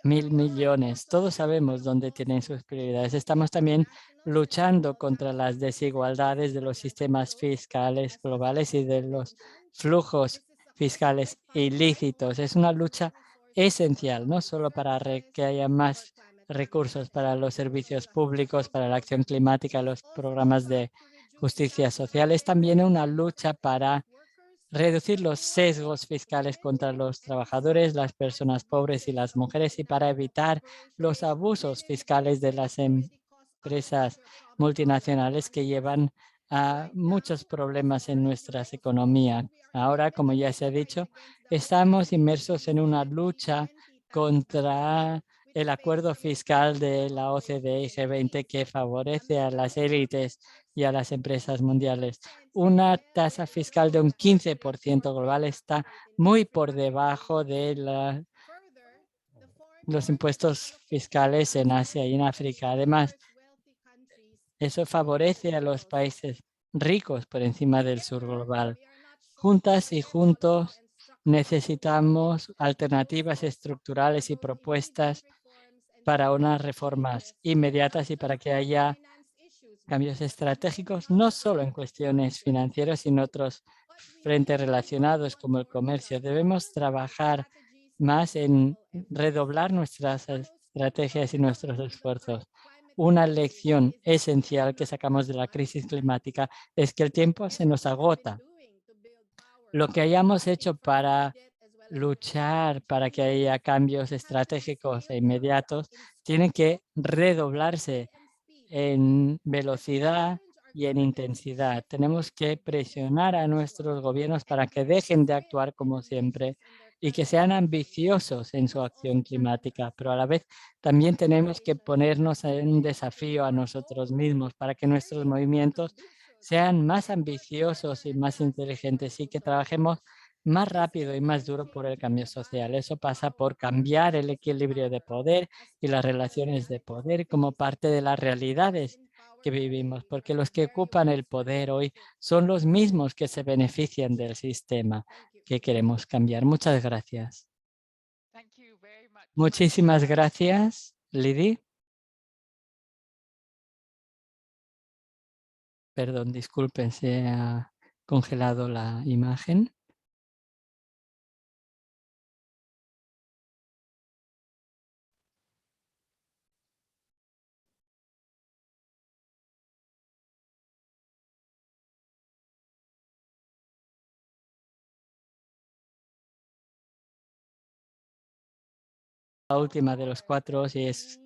mil millones. Todos sabemos dónde tienen sus prioridades. Estamos también luchando contra las desigualdades de los sistemas fiscales globales y de los flujos fiscales ilícitos. Es una lucha esencial, no solo para que haya más recursos para los servicios públicos, para la acción climática, los programas de justicia social. Es también una lucha para reducir los sesgos fiscales contra los trabajadores, las personas pobres y las mujeres, y para evitar los abusos fiscales de las empresas multinacionales que llevan a muchos problemas en nuestras economías. Ahora, como ya se ha dicho, estamos inmersos en una lucha contra el acuerdo fiscal de la OCDE y G20 que favorece a las élites y a las empresas mundiales. Una tasa fiscal de un 15% global está muy por debajo de los impuestos fiscales en Asia y en África. Además, eso favorece a los países ricos por encima del sur global. Juntas y juntos necesitamos alternativas estructurales y propuestas para unas reformas inmediatas y para que haya cambios estratégicos, no solo en cuestiones financieras, sino en otros frentes relacionados como el comercio. Debemos trabajar más en redoblar nuestras estrategias y nuestros esfuerzos. Una lección esencial que sacamos de la crisis climática es que el tiempo se nos agota. Lo que hayamos hecho para luchar para que haya cambios estratégicos e inmediatos tiene que redoblarse en velocidad y en intensidad. Tenemos que presionar a nuestros gobiernos para que dejen de actuar como siempre y que sean ambiciosos en su acción climática, pero a la vez también tenemos que ponernos en un desafío a nosotros mismos para que nuestros movimientos sean más ambiciosos y más inteligentes y que trabajemos más rápido y más duro por el cambio social. Eso pasa por cambiar el equilibrio de poder y las relaciones de poder como parte de las realidades que vivimos, porque los que ocupan el poder hoy son los mismos que se benefician del sistema que queremos cambiar. Muchas gracias. Muchísimas gracias, Lydie. Perdón, disculpen, se ha congelado la imagen. última de los 4 y es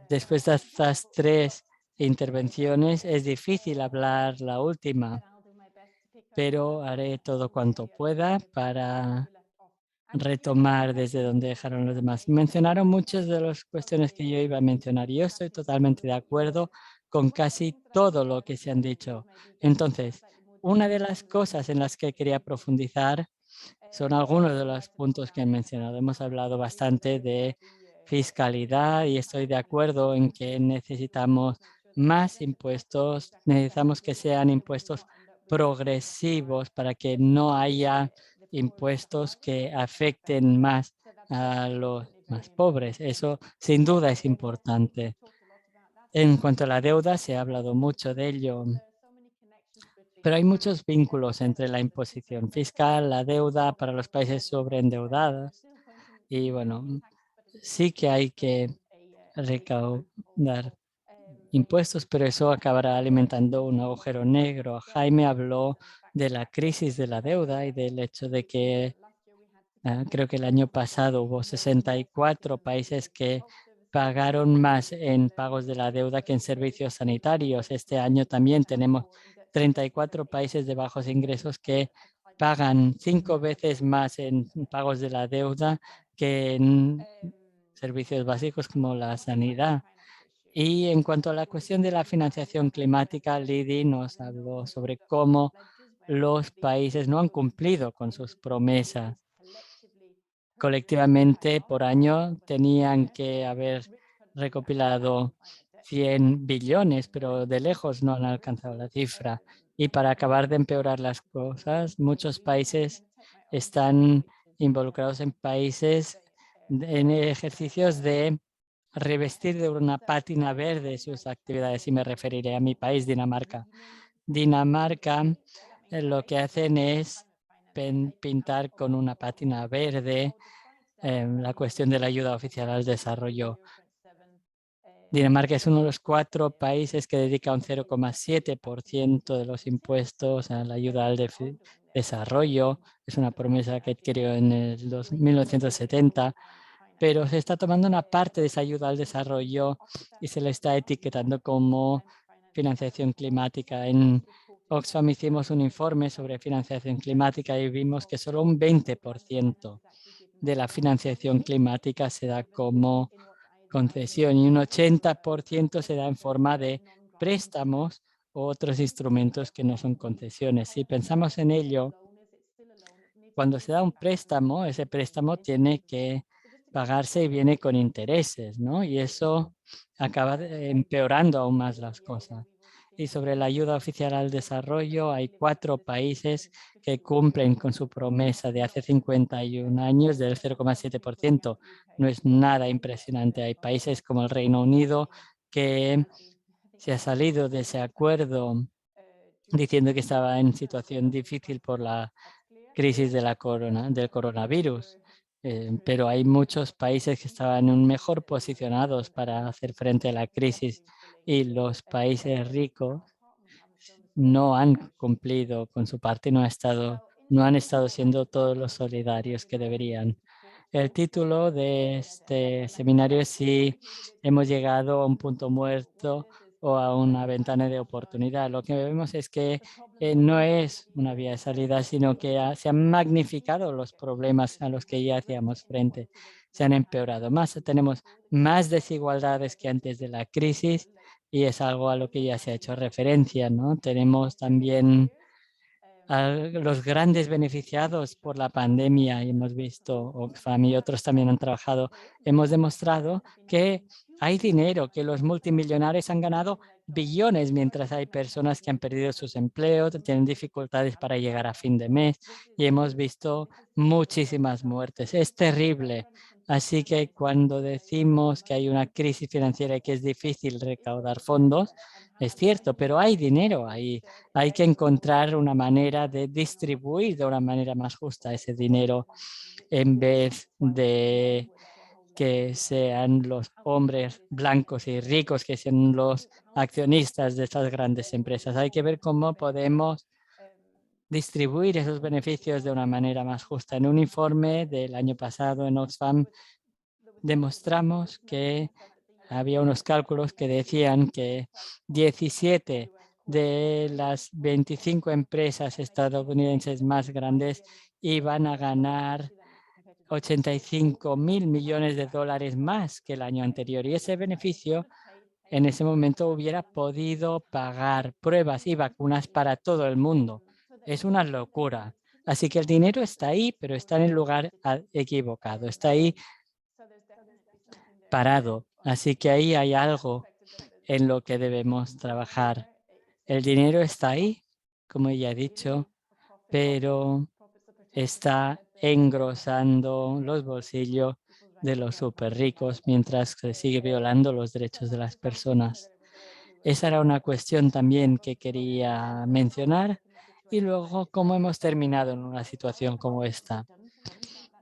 después de estas 3 intervenciones es difícil hablar la última, pero haré todo cuanto pueda para retomar desde donde dejaron los demás. Mencionaron muchas de las cuestiones que yo iba a mencionar y yo estoy totalmente de acuerdo con casi todo lo que se han dicho. Entonces, una de las cosas en las que quería profundizar son algunos de los puntos que he mencionado. Hemos hablado bastante de fiscalidad y estoy de acuerdo en que necesitamos más impuestos, necesitamos que sean impuestos progresivos para que no haya impuestos que afecten más a los más pobres. Eso sin duda es importante. En cuanto a la deuda, se ha hablado mucho de ello, pero hay muchos vínculos entre la imposición fiscal, la deuda para los países sobreendeudados y bueno, sí que hay que recaudar impuestos, pero eso acabará alimentando un agujero negro. Jaime habló de la crisis de la deuda y del hecho de que creo que el año pasado hubo 64 países que pagaron más en pagos de la deuda que en servicios sanitarios. Este año también tenemos 34 países de bajos ingresos que pagan 5 veces más en pagos de la deuda que en servicios básicos como la sanidad. Y en cuanto a la cuestión de la financiación climática, Lydie nos habló sobre cómo los países no han cumplido con sus promesas. Colectivamente, por año, tenían que haber recopilado 100 billones, pero de lejos no han alcanzado la cifra. Y para acabar de empeorar las cosas, muchos países están involucrados en en ejercicios de revestir de una pátina verde sus actividades, y me referiré a mi país, Dinamarca. Dinamarca lo que hacen es pintar con una pátina verde la cuestión de la ayuda oficial al desarrollo. Dinamarca es uno de los 4 países que dedica un 0,7% de los impuestos a la ayuda al desarrollo. Es una promesa que adquirió en el 1970, pero se está tomando una parte de esa ayuda al desarrollo y se le está etiquetando como financiación climática. En Oxfam hicimos un informe sobre financiación climática y vimos que solo un 20% de la financiación climática se da como concesión y un 80% se da en forma de préstamos u otros instrumentos que no son concesiones. Si pensamos en ello, cuando se da un préstamo, ese préstamo tiene que pagarse y viene con intereses, ¿no? Y eso acaba empeorando aún más las cosas. Y sobre la ayuda oficial al desarrollo, hay 4 países que cumplen con su promesa de hace 51 años del 0,7%. No es nada impresionante. Hay países como el Reino Unido que se ha salido de ese acuerdo diciendo que estaba en situación difícil por la crisis de del coronavirus. Pero hay muchos países que estaban mejor posicionados para hacer frente a la crisis y los países ricos no han cumplido con su parte, no han estado siendo todos los solidarios que deberían. El título de este seminario es si hemos llegado a un punto muerto o a una ventana de oportunidad. Lo que vemos es que no es una vía de salida, sino que se han magnificado los problemas a los que ya hacíamos frente. Se han empeorado más. Tenemos más desigualdades que antes de la crisis y es algo a lo que ya se ha hecho referencia, ¿no? Tenemos también a los grandes beneficiados por la pandemia, y hemos visto, Oxfam y otros también han trabajado, hemos demostrado que hay dinero, que los multimillonarios han ganado billones, mientras hay personas que han perdido sus empleos, tienen dificultades para llegar a fin de mes y hemos visto muchísimas muertes. Es terrible. Así que cuando decimos que hay una crisis financiera y que es difícil recaudar fondos, es cierto, pero hay dinero ahí. Hay que encontrar una manera de distribuir de una manera más justa ese dinero en vez de que sean los hombres blancos y ricos que sean los accionistas de estas grandes empresas. Hay que ver cómo podemos distribuir esos beneficios de una manera más justa. En un informe del año pasado en Oxfam demostramos que había unos cálculos que decían que 17 de las 25 empresas estadounidenses más grandes iban a ganar 85.000 millones de dólares más que el año anterior. Y ese beneficio en ese momento hubiera podido pagar pruebas y vacunas para todo el mundo. Es una locura. Así que el dinero está ahí, pero está en el lugar equivocado. Está ahí parado. Así que ahí hay algo en lo que debemos trabajar. El dinero está ahí, como ya he dicho, pero está engrosando los bolsillos de los súper ricos mientras se sigue violando los derechos de las personas. Esa era una cuestión también que quería mencionar. Y luego, ¿cómo hemos terminado en una situación como esta?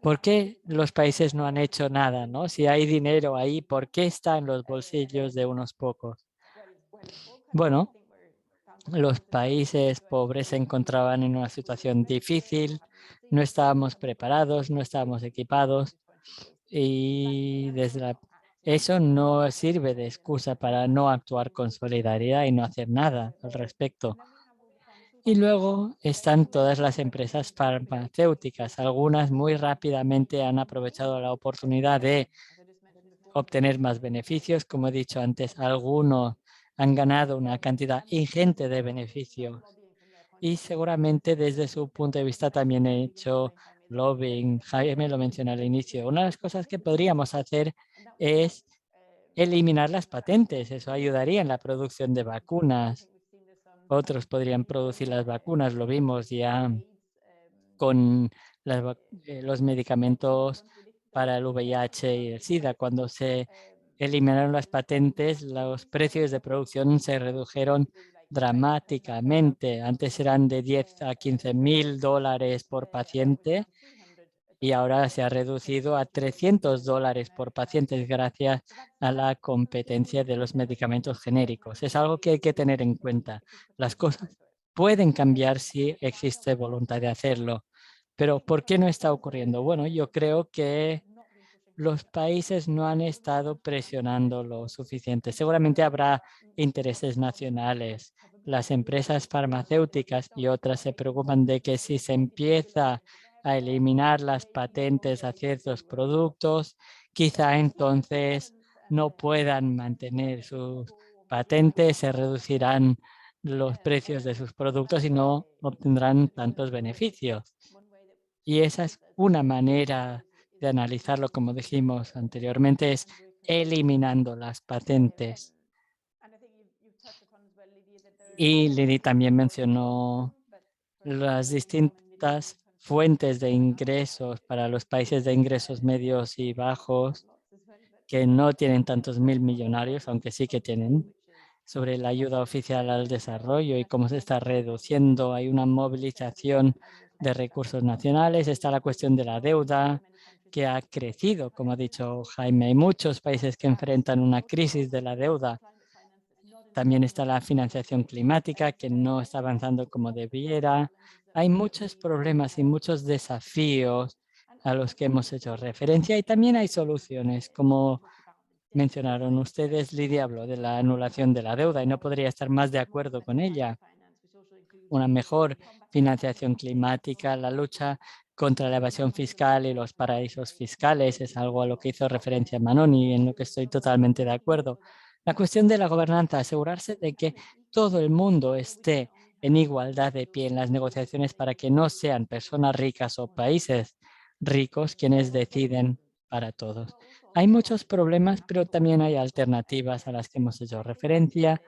¿Por qué los países no han hecho nada? ¿No? Si hay dinero ahí, ¿por qué está en los bolsillos de unos pocos? Bueno, los países pobres se encontraban en una situación difícil, no estábamos preparados, no estábamos equipados y eso no sirve de excusa para no actuar con solidaridad y no hacer nada al respecto. Y luego están todas las empresas farmacéuticas. Algunas muy rápidamente han aprovechado la oportunidad de obtener más beneficios. Como he dicho antes, algunos han ganado una cantidad ingente de beneficios y seguramente desde su punto de vista también he hecho lobbying. Jaime lo mencionó al inicio. Una de las cosas que podríamos hacer es eliminar las patentes. Eso ayudaría en la producción de vacunas. Otros podrían producir las vacunas. Lo vimos ya con los medicamentos para el VIH y el SIDA. Cuando se eliminaron las patentes, los precios de producción se redujeron dramáticamente. Antes eran de 10 a 15.000 dólares por paciente y ahora se ha reducido a 300 dólares por paciente gracias a la competencia de los medicamentos genéricos. Es algo que hay que tener en cuenta. Las cosas pueden cambiar si existe voluntad de hacerlo. Pero ¿por qué no está ocurriendo? Bueno, yo creo que los países no han estado presionando lo suficiente. Seguramente habrá intereses nacionales. Las empresas farmacéuticas y otras se preocupan de que si se empieza a eliminar las patentes a ciertos productos, quizá entonces no puedan mantener sus patentes, se reducirán los precios de sus productos y no obtendrán tantos beneficios. Y esa es una manera de analizarlo, como dijimos anteriormente, es eliminando las patentes. Y Lili también mencionó las distintas fuentes de ingresos para los países de ingresos medios y bajos que no tienen tantos mil millonarios, aunque sí que tienen, sobre la ayuda oficial al desarrollo y cómo se está reduciendo. Hay una movilización de recursos nacionales. Está la cuestión de la deuda, que ha crecido, como ha dicho Jaime. Hay muchos países que enfrentan una crisis de la deuda. También está la financiación climática, que no está avanzando como debiera. Hay muchos problemas y muchos desafíos a los que hemos hecho referencia y también hay soluciones, como mencionaron ustedes. Lidia habló de la anulación de la deuda y no podría estar más de acuerdo con ella. Una mejor financiación climática, la lucha contra la evasión fiscal y los paraísos fiscales es algo a lo que hizo referencia Manon y en lo que estoy totalmente de acuerdo. La cuestión de la gobernanza, asegurarse de que todo el mundo esté en igualdad de pie en las negociaciones para que no sean personas ricas o países ricos quienes deciden para todos. Hay muchos problemas, pero también hay alternativas a las que hemos hecho referencia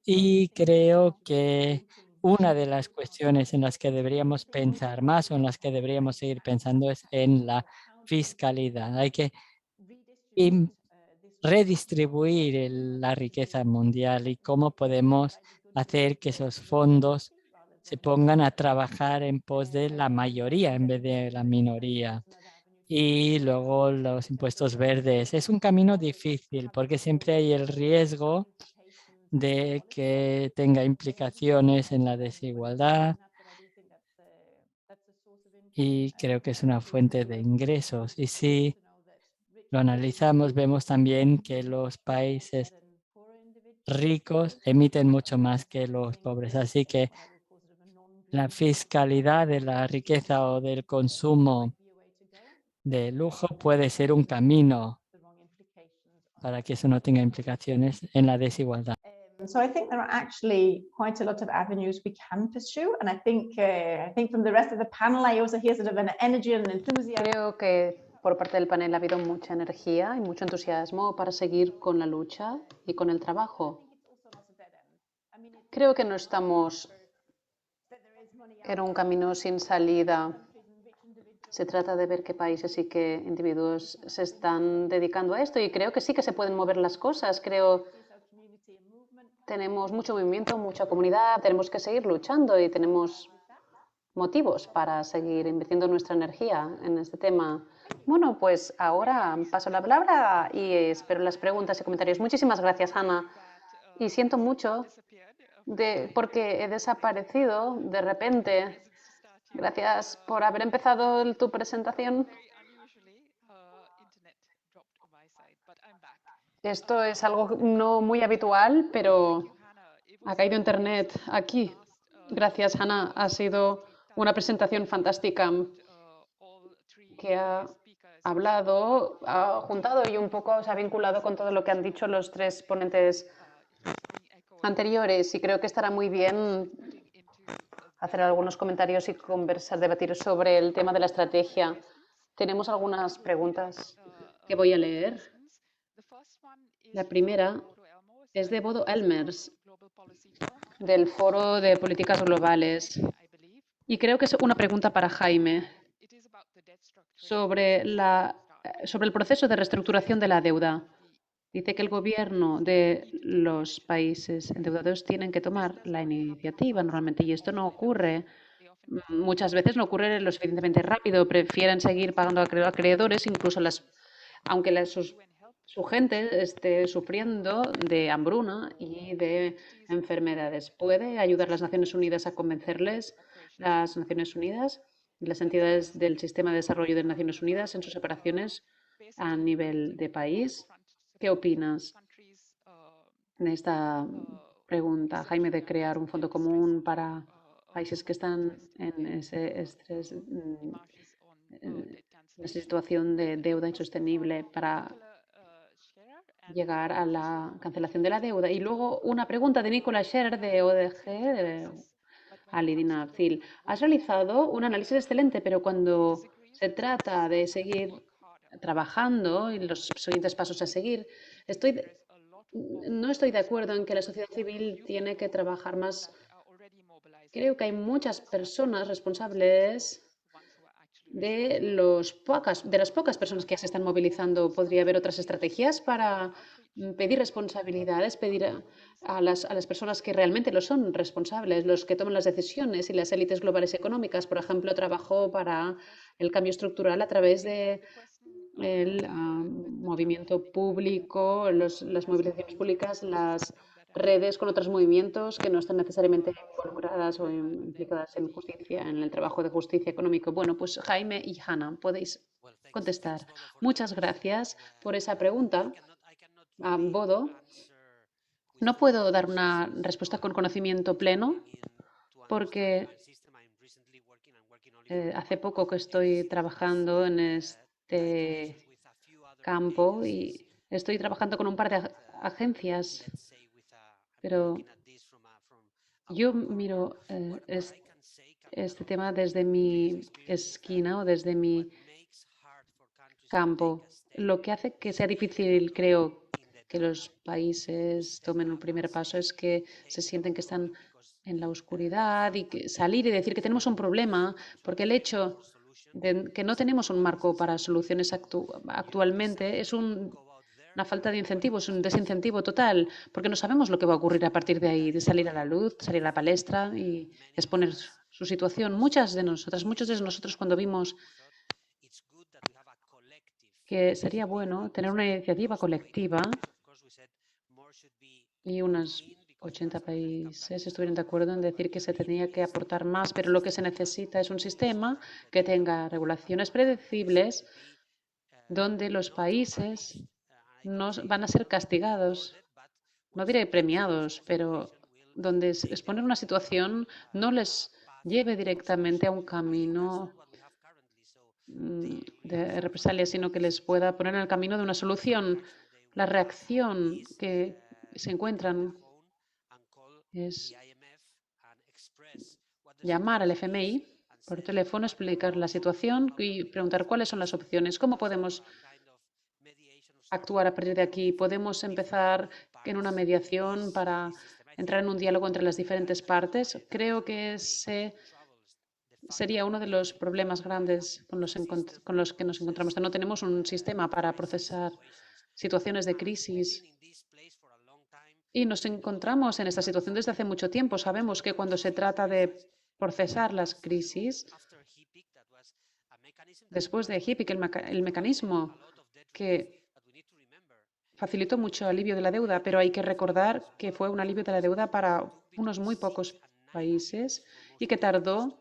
y creo que una de las cuestiones en las que deberíamos pensar más o en las que deberíamos seguir pensando es en la fiscalidad. Hay que redistribuir la riqueza mundial y cómo podemos hacer que esos fondos se pongan a trabajar en pos de la mayoría en vez de la minoría. Y luego los impuestos verdes. Es un camino difícil porque siempre hay el riesgo de que tenga implicaciones en la desigualdad y creo que es una fuente de ingresos. Y si lo analizamos, vemos también que los países ricos emiten mucho más que los pobres. Así que la fiscalidad de la riqueza o del consumo de lujo puede ser un camino para que eso no tenga implicaciones en la desigualdad. So I think there are actually quite a lot of avenues we can pursue, and I think from the rest of the panel I also hear sort of an energy and enthusiasm. Creo que por parte del panel ha habido mucha energía y mucho entusiasmo para seguir con la lucha y con el trabajo. Creo que no estamos en un camino sin salida. Se trata de ver qué países y qué individuos se están dedicando a esto y creo que sí que se pueden mover las cosas. Creo tenemos mucho movimiento, mucha comunidad, tenemos que seguir luchando y tenemos motivos para seguir invirtiendo nuestra energía en este tema. Bueno, pues ahora paso la palabra y espero las preguntas y comentarios. Muchísimas gracias, Ana. Y siento mucho porque he desaparecido de repente. Gracias por haber empezado tu presentación. Esto es algo no muy habitual, pero ha caído internet aquí. Gracias, Hannah. Ha sido una presentación fantástica que ha hablado, ha juntado y un poco se ha vinculado con todo lo que han dicho los tres ponentes anteriores. Y creo que estará muy bien hacer algunos comentarios y conversar, debatir sobre el tema de la estrategia. Tenemos algunas preguntas que voy a leer. La primera es de Bodo Elmers, del Foro de Políticas Globales. Y creo que es una pregunta para Jaime sobre el proceso de reestructuración de la deuda. Dice que el gobierno de los países endeudados tienen que tomar la iniciativa normalmente y esto no ocurre. Muchas veces no ocurre lo suficientemente rápido. Prefieren seguir pagando a acreedores, incluso aunque su gente esté sufriendo de hambruna y de enfermedades. ¿Puede ayudar las Naciones Unidas a convencerles, las Naciones Unidas y las entidades del Sistema de Desarrollo de Naciones Unidas en sus operaciones a nivel de país? ¿Qué opinas de esta pregunta, Jaime, de crear un fondo común para países que están en ese estrés, en esa situación de deuda insostenible para llegar a la cancelación de la deuda? Y luego una pregunta de Nicola Scherer de ODG, de Alidina Abzil. Has realizado un análisis excelente, pero cuando se trata de seguir trabajando y los siguientes pasos a seguir, no estoy de acuerdo en que la sociedad civil tiene que trabajar más. Creo que hay muchas personas responsables de las pocas personas que ya se están movilizando. Podría haber otras estrategias para pedir responsabilidades, pedir a las personas que realmente lo son responsables, los que toman las decisiones y las élites globales económicas. Por ejemplo, trabajo para el cambio estructural a través de el movimiento público, las movilizaciones públicas, las redes con otros movimientos que no están necesariamente involucradas o implicadas en justicia, en el trabajo de justicia económico. Bueno, pues Jaime y Hannah, podéis contestar. Muchas gracias por esa pregunta. Bodo, no puedo dar una respuesta con conocimiento pleno porque hace poco que estoy trabajando en este campo y estoy trabajando con un par de agencias, pero yo miro este tema desde mi esquina o desde mi campo. Lo que hace que sea difícil, creo, que los países tomen un primer paso es que se sienten que están en la oscuridad y que salir y decir que tenemos un problema, porque el hecho de que no tenemos un marco para soluciones actualmente es una falta de incentivos, un desincentivo total, porque no sabemos lo que va a ocurrir a partir de ahí, de salir a la luz, salir a la palestra y exponer su situación. Muchos de nosotros cuando vimos que sería bueno tener una iniciativa colectiva y unas 80 países estuvieron de acuerdo en decir que se tenía que aportar más, pero lo que se necesita es un sistema que tenga regulaciones predecibles donde los países no van a ser castigados, no diré premiados, pero donde exponer una situación no les lleve directamente a un camino de represalia, sino que les pueda poner en el camino de una solución. La reacción que se encuentran es llamar al FMI por teléfono, explicar la situación y preguntar cuáles son las opciones, cómo podemos actuar a partir de aquí. Podemos empezar en una mediación para entrar en un diálogo entre las diferentes partes. Creo que ese sería uno de los problemas grandes con los que nos encontramos. No tenemos un sistema para procesar situaciones de crisis. Y nos encontramos en esta situación desde hace mucho tiempo. Sabemos que cuando se trata de procesar las crisis, después de HIPIC, el mecanismo que facilitó mucho alivio de la deuda, pero hay que recordar que fue un alivio de la deuda para unos muy pocos países y que tardó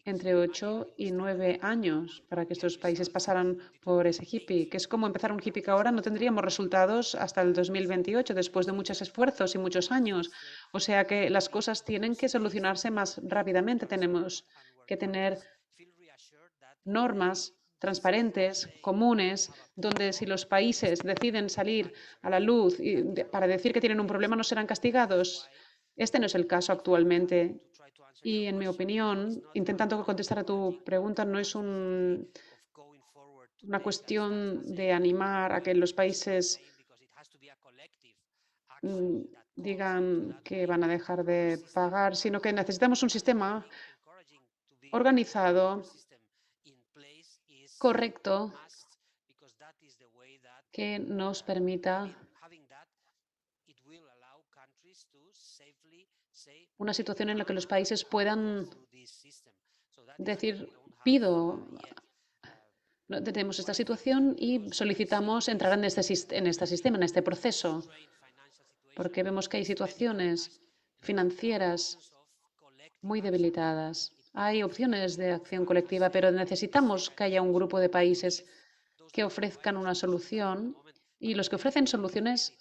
entre 8 y 9 años para que estos países pasaran por ese HIPIC. Que es como empezar un HIPIC ahora, no tendríamos resultados hasta el 2028, después de muchos esfuerzos y muchos años. O sea que las cosas tienen que solucionarse más rápidamente. Tenemos que tener normas transparentes, comunes, donde si los países deciden salir a la luz para decir que tienen un problema no serán castigados. Este no es el caso actualmente. Y en mi opinión, intentando contestar a tu pregunta, no es una cuestión de animar a que los países digan que van a dejar de pagar, sino que necesitamos un sistema organizado, correcto, que nos permita una situación en la que los países puedan decir, tenemos esta situación y solicitamos entrar en este sistema, en este proceso, porque vemos que hay situaciones financieras muy debilitadas. Hay opciones de acción colectiva, pero necesitamos que haya un grupo de países que ofrezcan una solución, y los que ofrecen soluciones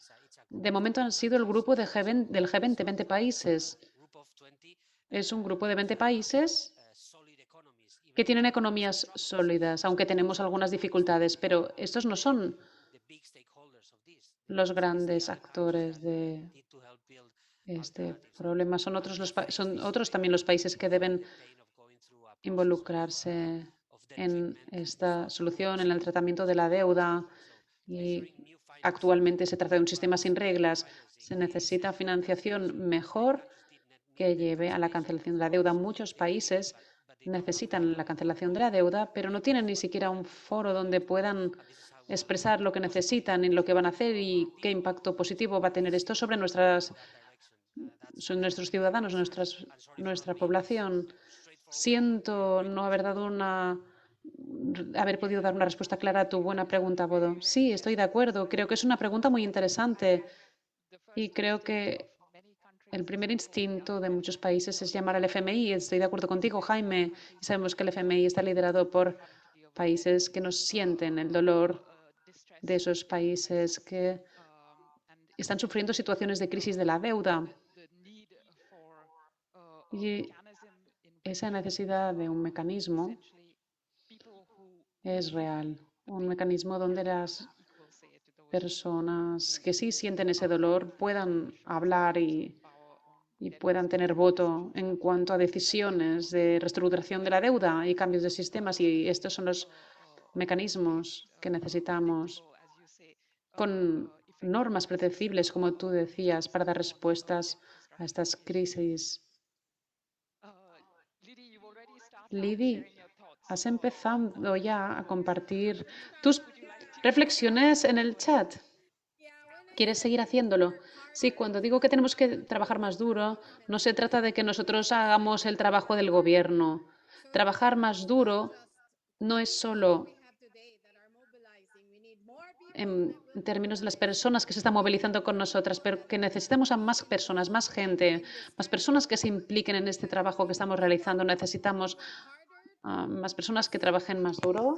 de momento han sido el grupo del G20, 20 países. Es un grupo de 20 países que tienen economías sólidas, aunque tenemos algunas dificultades, pero estos no son los grandes actores de este problema. Son otros también los países que deben involucrarse en esta solución, en el tratamiento de la deuda. Y actualmente se trata de un sistema sin reglas. Se necesita financiación mejor que lleve a la cancelación de la deuda. Muchos países necesitan la cancelación de la deuda, pero no tienen ni siquiera un foro donde puedan expresar lo que necesitan y lo que van a hacer y qué impacto positivo va a tener esto sobre nuestros ciudadanos, nuestra población. Siento no haber podido dar una respuesta clara a tu buena pregunta, Bodo. Sí, estoy de acuerdo. Creo que es una pregunta muy interesante y creo que el primer instinto de muchos países es llamar al FMI. Estoy de acuerdo contigo, Jaime. Y sabemos que el FMI está liderado por países que no sienten el dolor de esos países que están sufriendo situaciones de crisis de la deuda. Y esa necesidad de un mecanismo es real. Un mecanismo donde las personas que sí sienten ese dolor puedan hablar y puedan tener voto en cuanto a decisiones de reestructuración de la deuda y cambios de sistemas. Y estos son los mecanismos que necesitamos, con normas predecibles, como tú decías, para dar respuestas a estas crisis. Lidy, has empezado ya a compartir tus reflexiones en el chat. ¿Quieres seguir haciéndolo? Sí, cuando digo que tenemos que trabajar más duro, no se trata de que nosotros hagamos el trabajo del gobierno. Trabajar más duro no es solo en términos de las personas que se están movilizando con nosotras, pero que necesitamos a más personas, más gente, más personas que se impliquen en este trabajo que estamos realizando. Necesitamos más personas que trabajen más duro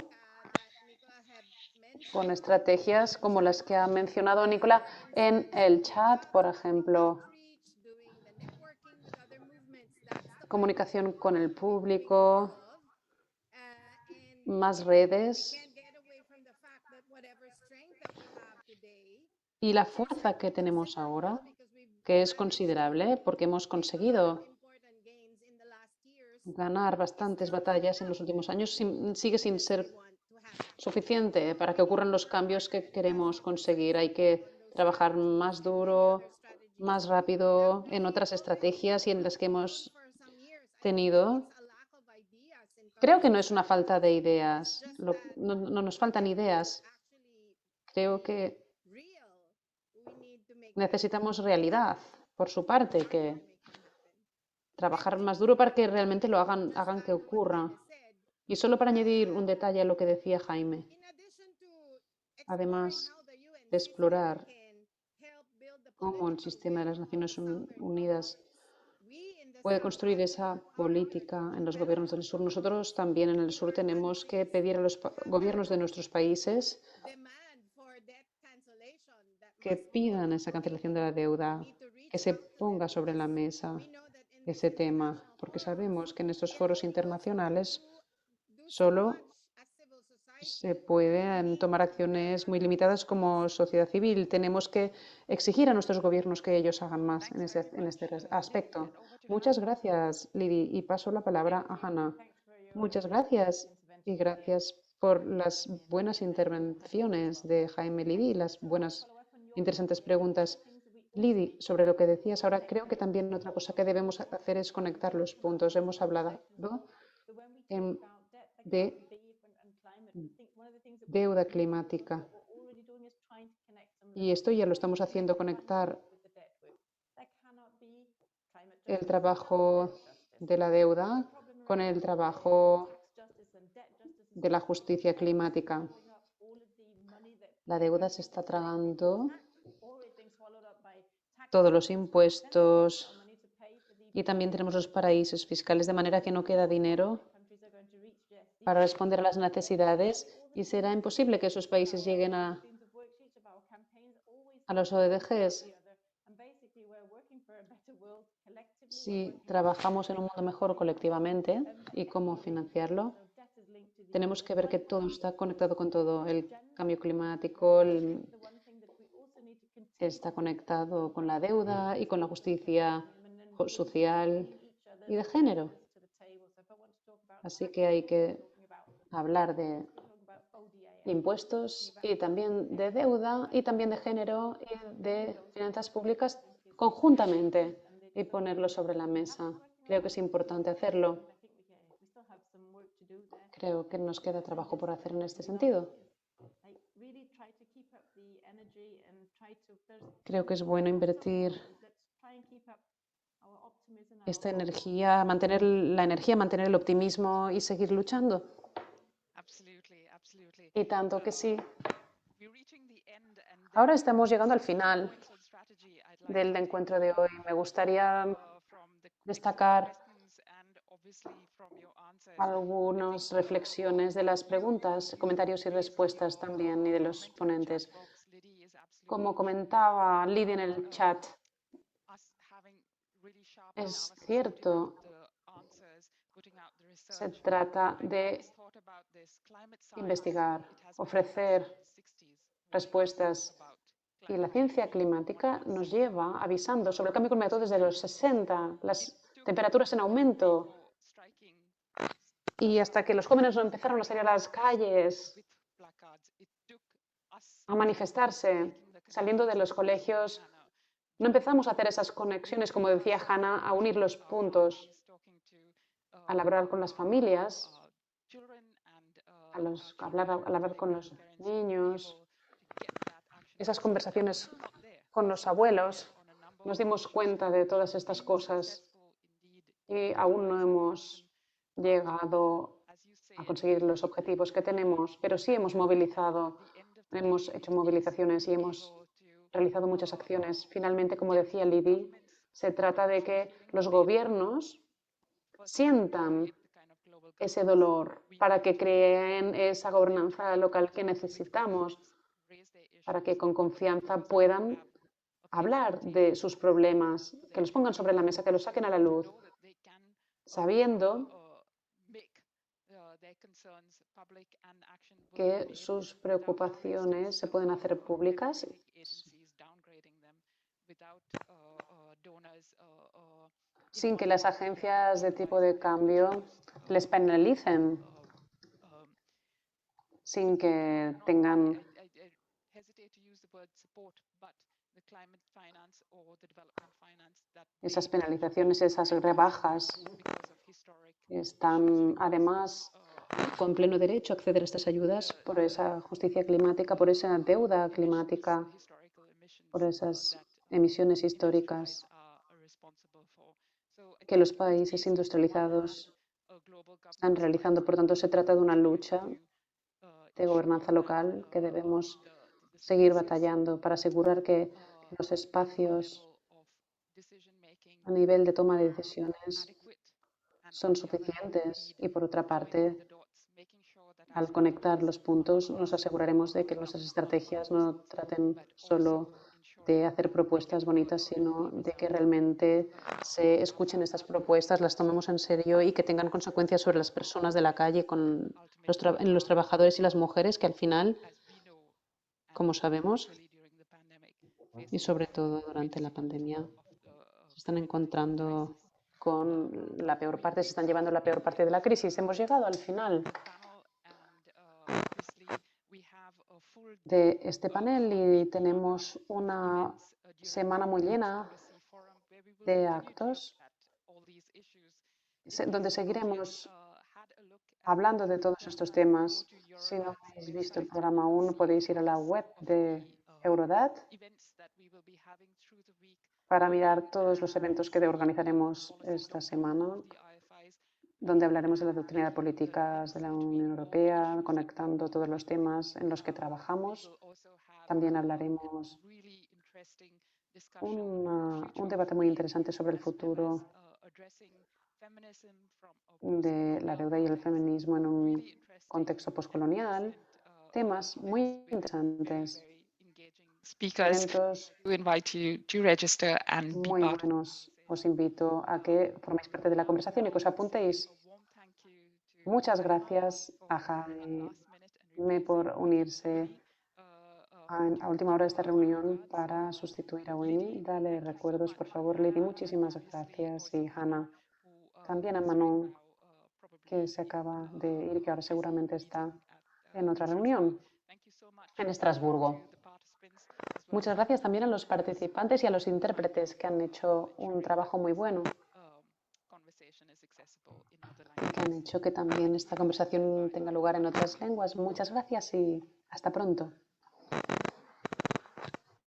con estrategias como las que ha mencionado Nicola en el chat, por ejemplo, comunicación con el público, más redes y la fuerza que tenemos ahora, que es considerable porque hemos conseguido ganar bastantes batallas en los últimos años, sigue sin ser suficiente para que ocurran los cambios que queremos conseguir. Hay que trabajar más duro, más rápido en otras estrategias y en las que hemos tenido. Creo que no es una falta de ideas, no nos faltan ideas. Creo que necesitamos realidad por su parte, que trabajar más duro para que realmente lo hagan que ocurra. Y solo para añadir un detalle a lo que decía Jaime, además de explorar cómo el sistema de las Naciones Unidas puede construir esa política en los gobiernos del sur, nosotros también en el sur tenemos que pedir a los gobiernos de nuestros países que pidan esa cancelación de la deuda, que se ponga sobre la mesa ese tema, porque sabemos que en estos foros internacionales solo se pueden tomar acciones muy limitadas como sociedad civil. Tenemos que exigir a nuestros gobiernos que ellos hagan más en este aspecto. Muchas gracias, Lidi, y paso la palabra a Hannah. Muchas gracias y gracias por las buenas intervenciones de Jaime, Lidi, y las buenas, interesantes preguntas. Lidi, sobre lo que decías ahora, creo que también otra cosa que debemos hacer es conectar los puntos. Hemos hablado de deuda climática y esto ya lo estamos haciendo, conectar el trabajo de la deuda con el trabajo de la justicia climática. La deuda se está tragando todos los impuestos y también tenemos los paraísos fiscales, de manera que no queda dinero para responder a las necesidades y será imposible que esos países lleguen a los ODGs. Si trabajamos en un mundo mejor colectivamente y cómo financiarlo, tenemos que ver que todo está conectado con todo. El cambio climático está conectado con la deuda y con la justicia social y de género. Así que hay que hablar de impuestos y también de deuda y también de género y de finanzas públicas conjuntamente y ponerlo sobre la mesa. Creo que es importante hacerlo. Creo que nos queda trabajo por hacer en este sentido. Creo que es bueno invertir esta energía, mantener la energía, mantener el optimismo y seguir luchando. Y tanto que sí. Ahora estamos llegando al final del encuentro de hoy. Me gustaría destacar algunas reflexiones de las preguntas, comentarios y respuestas también y de los ponentes. Como comentaba Lidia en el chat, es cierto, se trata de investigar, ofrecer respuestas. Y la ciencia climática nos lleva avisando sobre el cambio climático desde los 60, las temperaturas en aumento, y hasta que los jóvenes no empezaron a salir a las calles a manifestarse, saliendo de los colegios, no empezamos a hacer esas conexiones, como decía Hannah, a unir los puntos, al hablar con las familias, al hablar con los niños, esas conversaciones con los abuelos. Nos dimos cuenta de todas estas cosas y aún no hemos llegado a conseguir los objetivos que tenemos, pero sí hemos movilizado Hemos hecho movilizaciones y hemos realizado muchas acciones. Finalmente, como decía Lydie, se trata de que los gobiernos sientan ese dolor para que creen esa gobernanza local que necesitamos, para que con confianza puedan hablar de sus problemas, que los pongan sobre la mesa, que los saquen a la luz, sabiendo que sus preocupaciones se pueden hacer públicas sin que las agencias de tipo de cambio les penalicen, sin que tengan esas penalizaciones, esas rebajas. Están además con pleno derecho a acceder a estas ayudas por esa justicia climática, por esa deuda climática, por esas emisiones históricas que los países industrializados están realizando. Por tanto, se trata de una lucha de gobernanza local que debemos seguir batallando para asegurar que los espacios a nivel de toma de decisiones son suficientes y, por otra parte, al conectar los puntos nos aseguraremos de que nuestras estrategias no traten solo de hacer propuestas bonitas, sino de que realmente se escuchen estas propuestas, las tomemos en serio y que tengan consecuencias sobre las personas de la calle, en los trabajadores y las mujeres que al final, como sabemos, y sobre todo durante la pandemia, se están encontrando con la peor parte, se están llevando la peor parte de la crisis. Hemos llegado al final de este panel y tenemos una semana muy llena de actos donde seguiremos hablando de todos estos temas. Si no habéis visto el programa aún, podéis ir a la web de Eurodat para mirar todos los eventos que organizaremos esta semana, donde hablaremos de la doctrina de políticas de la Unión Europea, conectando todos los temas en los que trabajamos. También hablaremos un debate muy interesante sobre el futuro de la deuda y el feminismo en un contexto postcolonial. Temas muy interesantes. Eventos muy buenos. Os invito a que forméis parte de la conversación y que os apuntéis. Muchas gracias a Jaime por unirse a última hora de esta reunión para sustituir a Winnie. Dale recuerdos, por favor, Lydie. Muchísimas gracias. Y Hannah. También a Manon, que se acaba de ir y que ahora seguramente está en otra reunión en Estrasburgo. Muchas gracias también a los participantes y a los intérpretes que han hecho un trabajo muy bueno, que han hecho que también esta conversación tenga lugar en otras lenguas. Muchas gracias y hasta pronto.